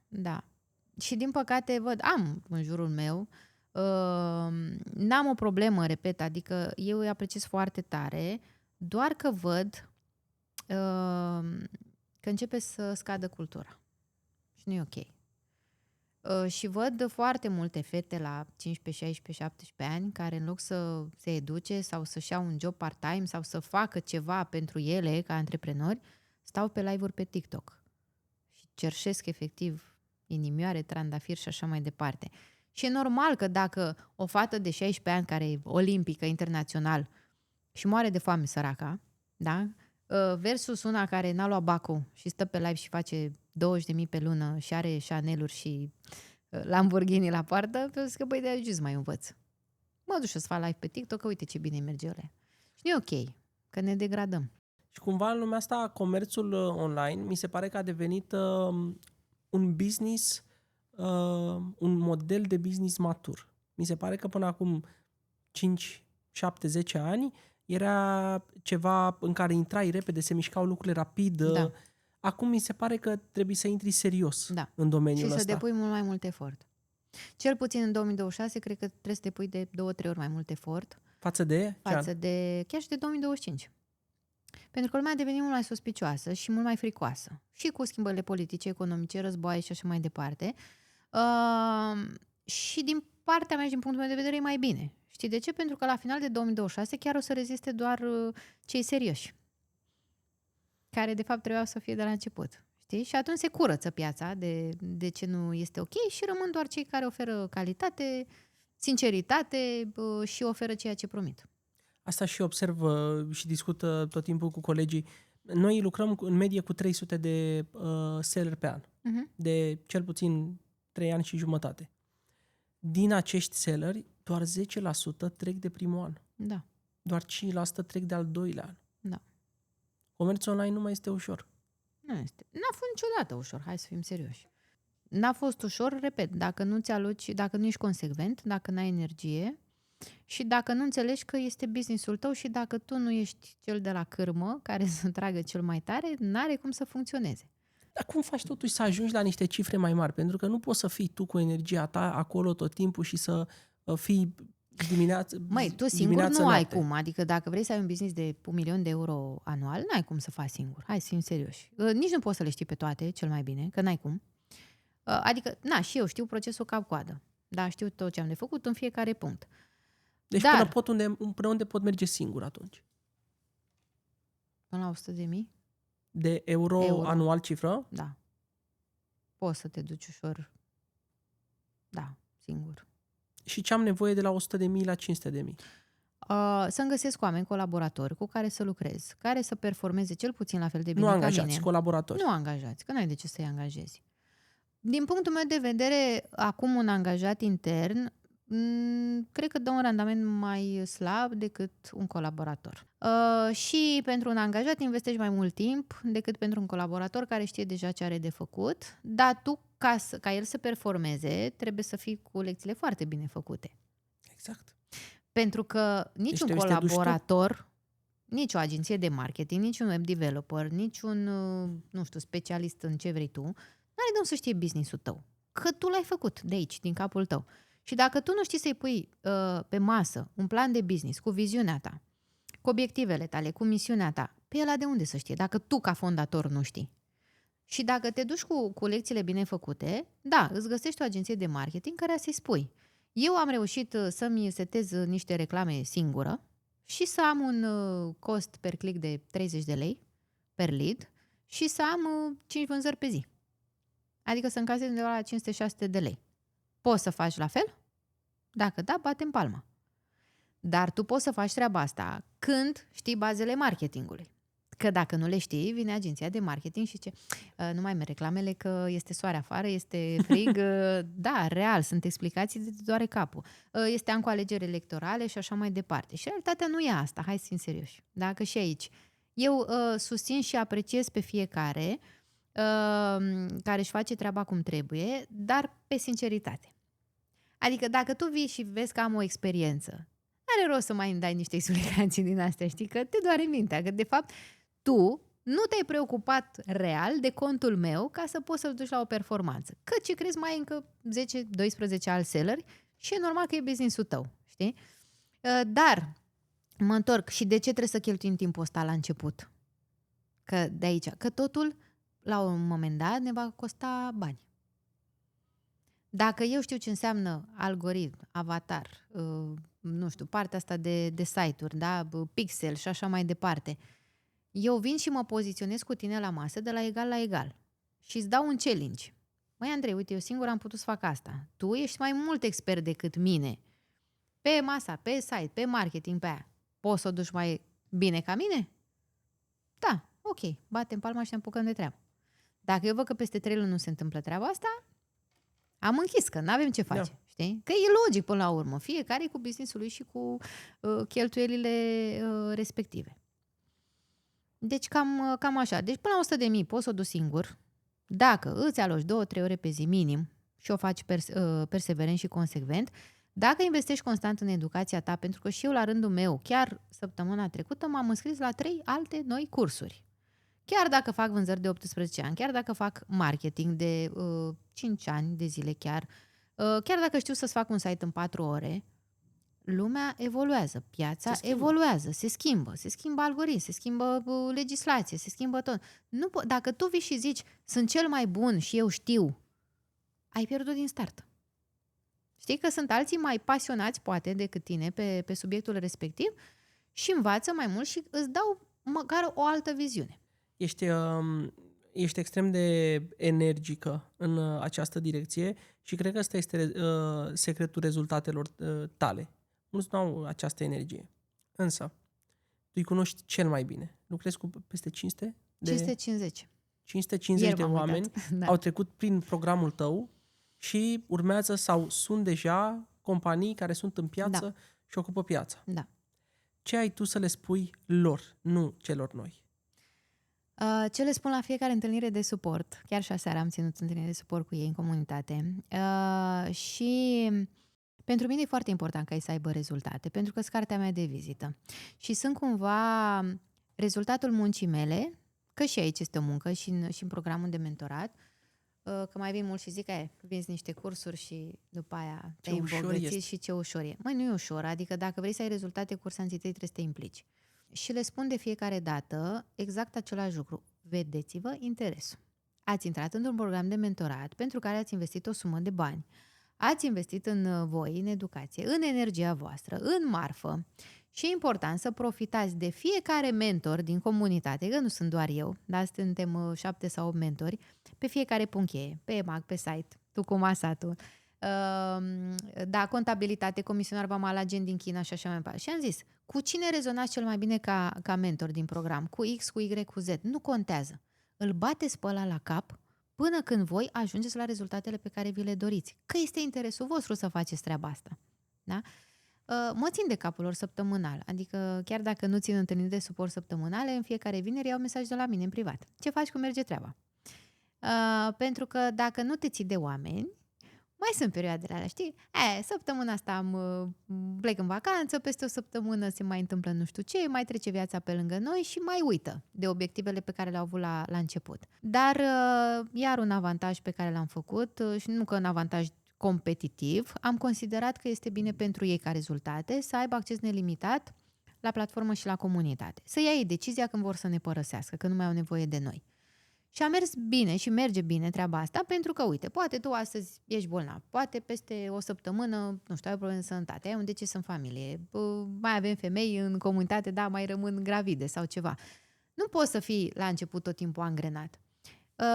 Da. Și din păcate am în jurul meu, n-am o problemă, repet, adică eu îi apreciez foarte tare, doar că văd că începe să scadă cultura. Și nu e ok. Și văd foarte multe fete la 15, 16, 17 ani care în loc să se educe sau să-și iau un job part-time sau să facă ceva pentru ele ca antreprenori, stau pe live-uri pe TikTok și cerșesc efectiv inimioare, trandafiri și așa mai departe. Și e normal că dacă o fată de 16 ani care e olimpică, internațional și moare de foame săraca, da? Versus una care n-a luat bacul și stă pe live și face 20.000 pe lună și are Chanel-uri și Lamborghini la poartă, pentru că băi, de-aia să mai învăț. Mă duc să fac live pe TikTok, că uite ce bine merge ele. Și nu e ok, că ne degradăm. Și cumva în lumea asta, comerțul online, mi se pare că a devenit un business, un model de business matur. Mi se pare că până acum 5, 7, 10 ani era ceva în care intrai repede, se mișcau lucrurile rapid. Da. Acum mi se pare că trebuie să intri serios în domeniul ăsta. Și să depui mult mai mult efort. Cel puțin în 2026 cred că trebuie să depui de 2-3 ori mai mult efort. Față de chiar și de 2025. Pentru că lumea a devenit mult mai suspicioasă și mult mai fricoasă. Și cu schimbările politice, economice, războaie și așa mai departe. Și din partea mea și din punctul meu de vedere e mai bine. Știi de ce? Pentru că la final de 2026 chiar o să reziste doar cei serioși. Care de fapt trebuiau să fie de la început. Știi? Și atunci se curăță piața de ce nu este ok și rămân doar cei care oferă calitate, sinceritate și oferă ceea ce promit. Asta și observ și discut tot timpul cu colegii. Noi lucrăm în medie cu 300 de seller pe an. De cel puțin 3 ani și jumătate. Din acești selleri, doar 10% trec de primul an. Da. Doar 5% trec de al doilea an. Da. Comerțul online nu mai este ușor. Nu este. N-a fost niciodată ușor, hai să fim serioși. N-a fost ușor, repet, dacă nu ți aloci, dacă nu ești consecvent, dacă n-ai energie și dacă nu înțelegi că este business-ul tău și dacă tu nu ești cel de la cârmă care să tragă cel mai tare, n-are cum să funcționeze. Dar cum faci totuși să ajungi la niște cifre mai mari? Pentru că nu poți să fii tu cu energia ta acolo tot timpul și să fii Măi, tu singur nu ai cum. Adică dacă vrei să ai un business de 1.000.000 de euro anual, n-ai cum să faci singur. Hai să fim serioși. Nici nu poți să le știi pe toate, cel mai bine, că n-ai cum. Adică, și eu știu procesul cap-coadă. Da, știu tot ce am de făcut în fiecare punct. Deci până unde pot merge singur atunci? Până la 100.000? De euro anual cifră? Da. Poți să te duci ușor. Da, singur. Și ce am nevoie de la 100.000 la 500.000? Să-mi găsesc oameni, colaboratori cu care să lucrez, care să performeze cel puțin la fel de bine ca mine. Nu angajați, colaboratori. Nu angajați, că n-ai de ce să-i angajezi. Din punctul meu de vedere, acum un angajat intern cred că dă un randament mai slab decât un colaborator. Și pentru un angajat investești mai mult timp decât pentru un colaborator care știe deja ce are de făcut, dar tu, ca el să performeze, trebuie să fii cu lecțiile foarte bine făcute. Exact. Pentru că niciun colaborator, nici o agenție de marketing, nici un web developer, nici un, specialist în ce vrei tu, n-are de unde să știe business-ul tău. Că tu l-ai făcut de aici, din capul tău. Și dacă tu nu știi să-i pui pe masă un plan de business cu viziunea ta, cu obiectivele tale, cu misiunea ta, pe ăla de unde să știe? Dacă tu ca fondator nu știi. Și dacă te duci cu lecțiile bine făcute, da, îți găsești o agenție de marketing care să-i spui. Eu am reușit să-mi setez niște reclame singură și să am un cost per click de 30 de lei per lead și să am 5 vânzări pe zi. Adică să încasez undeva la 500-600 de lei. Poți să faci la fel? Dacă da, bate-n palma. Dar tu poți să faci treaba asta când știi bazele marketingului. Că dacă nu le știi, vine agenția de marketing și nu mai merg reclamele că este soare afară, este frig. Da, real, sunt explicații de doare capul. Este an cu alegeri electorale și așa mai departe. Și realitatea nu e asta, hai să fim serioși. Dacă și aici. Eu susțin și apreciez pe fiecare care își face treaba cum trebuie, dar pe sinceritate. Adică dacă tu vii și vezi că am o experiență, n-are rost să mai îmi dai niște explicații din astea, știi? Că te doare mintea, că de fapt tu nu te-ai preocupat real de contul meu ca să poți să-l duci la o performanță. Că ce crezi, mai ai încă 10-12 alți selleri și e normal că e business-ul tău, știi? Dar mă întorc și de ce trebuie să cheltuim timpul ăsta la început? Că de aici, că totul la un moment dat ne va costa bani. Dacă eu știu ce înseamnă algoritm, avatar, partea asta de site-uri, da? Pixel și așa mai departe, eu vin și mă poziționez cu tine la masă de la egal la egal și îți dau un challenge. Măi, Andrei, uite, eu singur am putut să fac asta. Tu ești mai mult expert decât mine. Pe masa, pe site, pe marketing, pe aia. Poți să o duci mai bine ca mine? Da, ok, batem palma și ne apucăm de treabă. Dacă eu văd că peste 3 luni nu se întâmplă treaba asta, am închis, că n-avem ce face, știi? Că e logic până la urmă. Fiecare cu business-ul lui și cu cheltuielile respective. Deci cam așa. Deci până la 100.000 poți să o duci singur, dacă îți aloci 2-3 ore pe zi minim și o faci perseverent și consecvent, dacă investești constant în educația ta, pentru că și eu la rândul meu, chiar săptămâna trecută, m-am înscris la 3 alte noi cursuri. Chiar dacă fac vânzări de 18 ani, chiar dacă fac marketing de 5 ani de zile chiar dacă știu să-ți fac un site în 4 ore, lumea evoluează, piața evoluează, se schimbă algoritmi, se schimbă legislație, se schimbă tot. Dacă tu vii și zici, sunt cel mai bun și eu știu, ai pierdut din start. Știi că sunt alții mai pasionați, poate, decât tine pe subiectul respectiv și învață mai mult și îți dau măcar o altă viziune. Ești extrem de energică în această direcție și cred că ăsta este secretul rezultatelor tale. Mulți nu au această energie. Însă, tu îi cunoști cel mai bine. Lucrezi cu peste 550 de oameni au trecut prin programul tău și urmează sau sunt deja companii care sunt în piață și ocupă piața. Da. Ce ai tu să le spui lor, nu celor noi? Ce le spun la fiecare întâlnire de suport, chiar și aseară am ținut întâlnire de suport cu ei în comunitate, și pentru mine e foarte important ca ei să aibă rezultate, pentru că sunt cartea mea de vizită. Și sunt cumva rezultatul muncii mele, că și aici este o muncă și în programul de mentorat, că mai vin mult și zic, vinzi niște cursuri și după aia Ce te-ai ușor îmbogățit este. și ce ușor e. Măi, nu e ușor, adică dacă vrei să ai rezultate, cursanții tăi trebuie să te implici. Și le spun de fiecare dată exact același lucru. Vedeți-vă interesul. Ați intrat într-un program de mentorat pentru care ați investit o sumă de bani. Ați investit în voi, în educație, în energia voastră, în marfă. Și e important să profitați de fiecare mentor din comunitate, că nu sunt doar eu, dar suntem 7 sau 8 mentori, pe fiecare punct cheie, pe EMAG, pe site, tu cu Masatu, da, contabilitate, comisionar vamal, agent din China și așa mai departe. Și am zis, cu cine rezonați cel mai bine ca mentor din program? Cu X, cu Y, cu Z? Nu contează. Îl bateți pe ăla la cap până când voi ajungeți la rezultatele pe care vi le doriți. Că este interesul vostru să faceți treaba asta. Da? Mă țin de capul lor săptămânal, adică chiar dacă nu țin întâlniri de suport săptămânale, în fiecare vineri iau mesaj de la mine în privat. Ce faci, cum merge treaba? Pentru că dacă nu te ții de oameni, mai sunt perioadele alea, știi? Săptămâna asta plec în vacanță, peste o săptămână se mai întâmplă nu știu ce, mai trece viața pe lângă noi și mai uită de obiectivele pe care le-au avut la început. Dar iar un avantaj pe care l-am făcut, și nu că un avantaj competitiv, am considerat că este bine pentru ei ca rezultate să aibă acces nelimitat la platformă și la comunitate. Să ia ei decizia când vor să ne părăsească, că nu mai au nevoie de noi. Și a mers bine și merge bine treaba asta, pentru că, uite, poate tu astăzi ești bolnav, poate peste o săptămână, nu știu, ai probleme de sănătate, ai un deces în familie, mai avem femei în comunitate, da, mai rămân gravide sau ceva. Nu poți să fii la început tot timpul angrenat.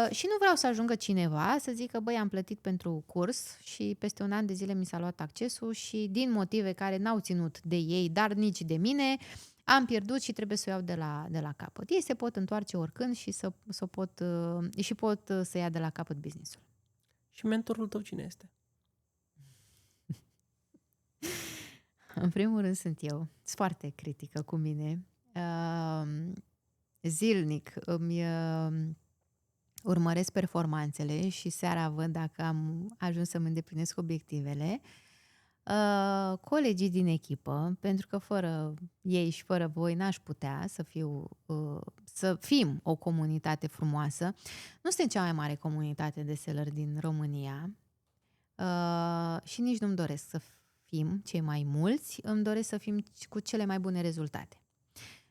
Și nu vreau să ajungă cineva să zică, băi, am plătit pentru curs și peste un an de zile mi s-a luat accesul și din motive care n-au ținut de ei, dar nici de mine, am pierdut și trebuie să o iau de la capăt. Ei se pot întoarce oricând și pot să ia de la capăt business-ul. Și mentorul tău cine este? În primul rând sunt eu. Sunt foarte critică cu mine. Zilnic îmi urmăresc performanțele și seara văd dacă am ajuns să-mi îndeplinesc obiectivele. Colegii din echipă, pentru că fără ei și fără voi n-aș putea să fim o comunitate frumoasă. Nu suntem cea mai mare comunitate de selleri din România și nici nu-mi doresc să fim cei mai mulți, îmi doresc să fim cu cele mai bune rezultate.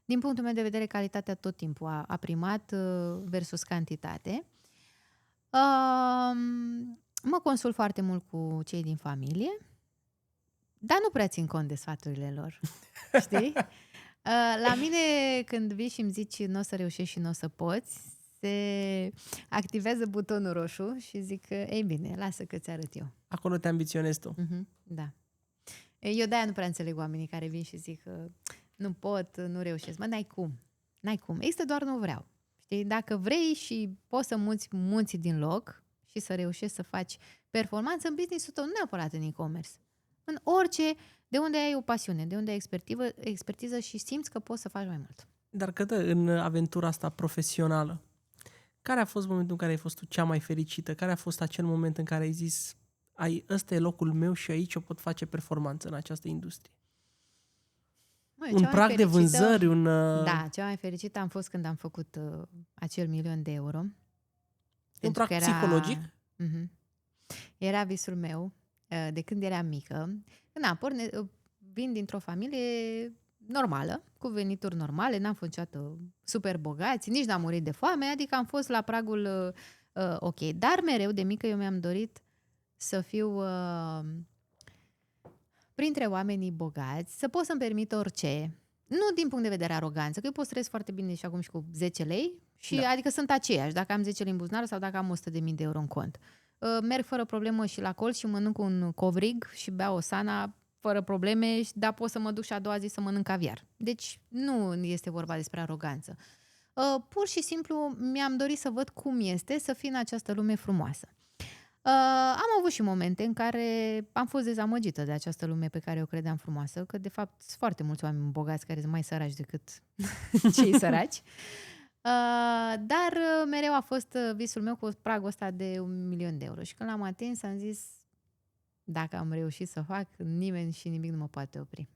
Din punctul meu de vedere, calitatea tot timpul a primat versus cantitate. Mă consult foarte mult cu cei din familie, dar nu prea țin cont de sfaturile lor, știi? La mine, când vii și îmi zici nu o să reușești și nu o să poți, se activează butonul roșu și zic, ei bine, lasă că ți arăt eu. Acolo te ambiționezi tu. Da. Eu de-aia nu prea înțeleg oamenii care vin și zic nu pot, nu reușesc. N-ai cum. Există doar nu vreau. Știi? Dacă vrei și poți să munți din loc și să reușești să faci performanță în business-ul tău, nu neapărat în e-commerce. În orice, de unde ai o pasiune, de unde ai expertiză și simți că poți să faci mai mult. Dar Cătă, în aventura asta profesională, care a fost momentul în care ai fost tu cea mai fericită? Care a fost acel moment în care ai zis, ăsta e locul meu și aici eu pot face performanță în această industrie? Un prag de vânzări, Da, cea mai fericită am fost când am făcut acel 1.000.000 de euro. Un prag psihologic? Era visul meu de când eram mică. Vin dintr-o familie normală, cu venituri normale, n-am fost niciodată super bogați, nici n-am murit de foame, adică am fost la pragul ok. Dar mereu, de mică, eu mi-am dorit să fiu printre oamenii bogați, să pot să-mi permit orice. Nu din punct de vedere aroganță, că eu pot să trăiesc foarte bine și acum și cu 10 lei, și adică sunt aceiași, dacă am 10 lei în buzunar sau dacă am 100.000 de euro în cont. Merg fără problemă și la colț și mănânc un covrig și beau o sana fără probleme, dar pot să mă duc și a doua zi să mănânc caviar. Deci nu este vorba despre aroganță. Pur și simplu mi-am dorit să văd cum este să fii în această lume frumoasă. Am avut și momente în care am fost dezamăgită de această lume pe care o credeam frumoasă, că de fapt sunt foarte mulți oameni bogați care sunt mai săraci decât cei săraci. Dar mereu a fost visul meu cu pragul ăsta de 1.000.000 de euro. Și când l-am atins, am zis, dacă am reușit să fac, nimeni și nimic nu mă poate opri.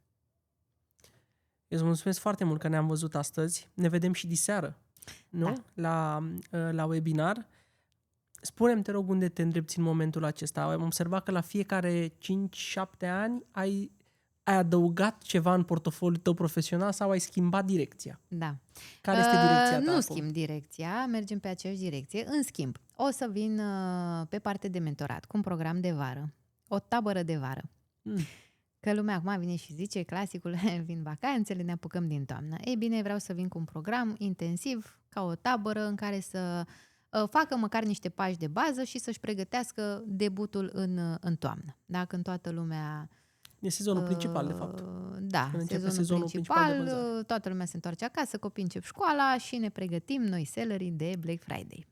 Eu îți mulțumesc foarte mult că ne-am văzut astăzi. Ne vedem și diseară, nu? Da. La webinar. Spune-mi, te rog, unde te îndrepți în momentul acesta? Am observat că la fiecare 5-7 ani ai adăugat ceva în portofoliul tău profesional sau ai schimbat direcția? Da. Care este direcția ta Nu acum? schimb direcția, mergem pe aceeași direcție. În schimb, o să vin pe parte de mentorat cu un program de vară, o tabără de vară. Că lumea acum vine și zice, clasicul, vin vacanțele, ne apucăm din toamnă. Ei bine, vreau să vin cu un program intensiv, ca o tabără în care să facă măcar niște pași de bază și să-și pregătească debutul în toamnă. Da? Când toată lumea... E sezonul principal, de fapt. Da, sezonul principal, toată lumea se întoarce acasă, copiii încep școala și ne pregătim noi sellerii de Black Friday.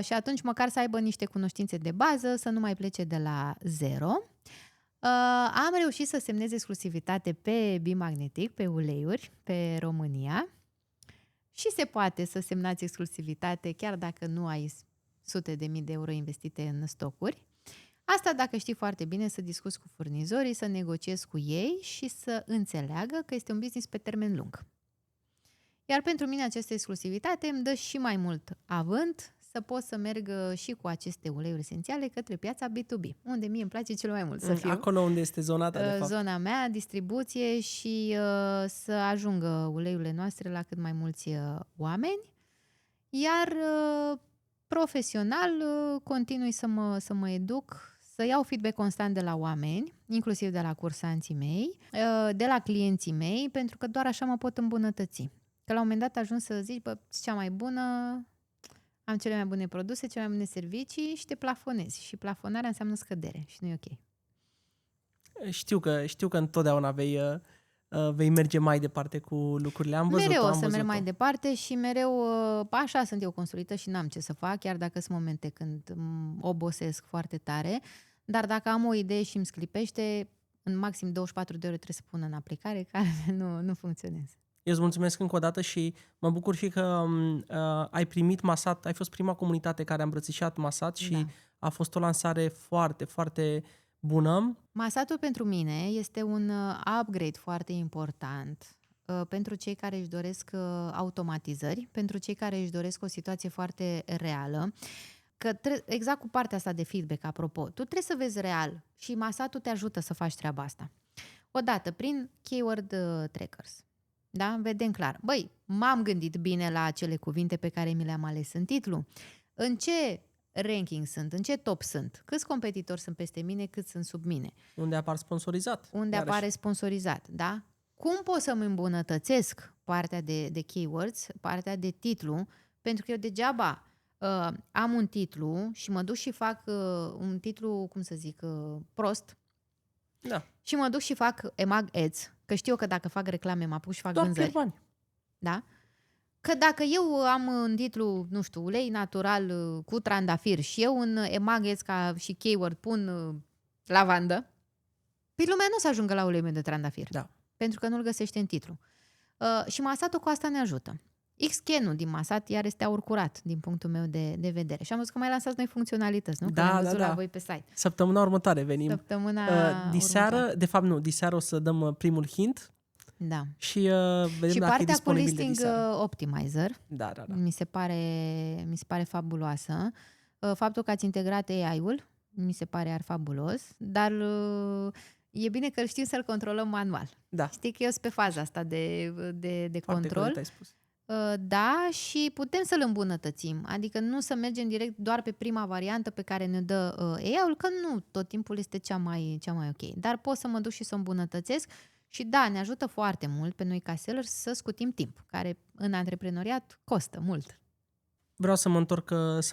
Și atunci măcar să aibă niște cunoștințe de bază, să nu mai plece de la zero. Am reușit să semnez exclusivitate pe Bimagnetic, pe uleiuri, pe România și se poate să semnați exclusivitate chiar dacă nu ai sute de mii de euro investite în stocuri. Asta dacă știi foarte bine să discuți cu furnizorii, să negociezi cu ei și să înțeleagă că este un business pe termen lung. Iar pentru mine această exclusivitate îmi dă și mai mult avânt să pot să merg și cu aceste uleiuri esențiale către piața B2B, unde mie îmi place cel mai mult să fiu. Acolo unde este zona ta, de fapt. Zona mea, distribuție și să ajungă uleiurile noastre la cât mai mulți oameni. Iar profesional continui să mă educ, să iau feedback constant de la oameni, inclusiv de la cursanții mei, de la clienții mei, pentru că doar așa mă pot îmbunătăți. Că la un moment dat ajung să zici, bă, cea mai bună, am cele mai bune produse, cele mai bune servicii și te plafonezi. Și plafonarea înseamnă scădere și nu e ok. Știu că întotdeauna vei merge mai departe cu lucrurile. Am văzut-o, mereu o să merg mai departe și mereu așa sunt eu construită și n-am ce să fac, chiar dacă sunt momente când obosesc foarte tare. Dar dacă am o idee și îmi sclipește, în maxim 24 de ore trebuie să pun în aplicare, care nu funcționează. Eu îți mulțumesc încă o dată și mă bucur și că ai primit Masat, ai fost prima comunitate care a îmbrățișat Masat și a fost o lansare foarte, foarte bună. Masatul pentru mine este un upgrade foarte important pentru cei care își doresc automatizări, pentru cei care își doresc o situație foarte reală. Că exact cu partea asta de feedback, apropo, tu trebuie să vezi real și Masatul te ajută să faci treaba asta. Odată, prin keyword trackers. Da? Vedem clar. Băi, m-am gândit bine la acele cuvinte pe care mi le-am ales în titlu. În ce ranking sunt? În ce top sunt? Câți competitori sunt peste mine? Cât sunt sub mine? Unde apar sponsorizat. Unde apare sponsorizat, da? Cum pot să-mi îmbunătățesc partea de keywords, partea de titlu? Pentru că eu degeaba am un titlu și mă duc și fac un titlu, cum să zic, prost. Da. Și mă duc și fac EMAG Ads, că știu că dacă fac reclame mă apuc și fac vânzări. Bani. Da? Că dacă eu am în titlu, nu știu, ulei natural cu trandafir și eu în EMAG Ads ca și keyword pun lavandă, pe lumea nu o să ajungă la uleiul meu de trandafir. Da. Pentru că nu-l găsește în titlu. Și Masatul cu asta ne ajută. Xcan-ul din Masat iar este aur curat din punctul meu de vedere. Și am văzut că mai lansați noi funcționalități, nu? Că am văzut la voi pe site. Săptămâna următoare venim. Următoare. De fapt nu, diseară o să dăm primul hint. Da. Și vedem și dacă partea e cu listing optimizer da. mi se pare fabuloasă. Faptul că ați integrat AI-ul mi se pare ar fabulos, dar e bine că știm să-l controlăm manual. Da. Știi că eu sunt pe faza asta de control. Ai spus. Da, și putem să-l îmbunătățim. Adică nu să mergem direct doar pe prima variantă pe care ne dă AI-ul, că nu tot timpul este cea mai ok. Dar pot să mă duc și să o îmbunătățesc. Și da, ne ajută foarte mult pe noi ca sellers să scutim timp, care în antreprenoriat costă mult. Vreau să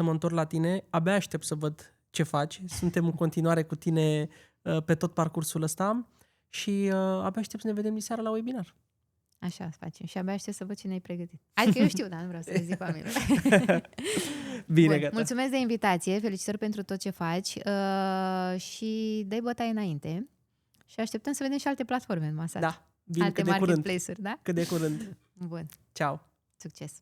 mă întorc la tine. Abia aștept să văd ce faci. Suntem în continuare cu tine pe tot parcursul ăsta și abia aștept să ne vedem diseară la webinar. Așa facem. Și abia aștept să văd ce ne-ai pregătit. Adică eu știu, dar nu vreau să le zic oamenilor. Bine, gata. Mulțumesc de invitație, felicitări pentru tot ce faci și dă-i bătaie înainte. Și așteptăm să vedem și alte platforme în Masat. Da, bine, alte marketplace-uri, da? Cât de curând. Bun. Ciao. Succes.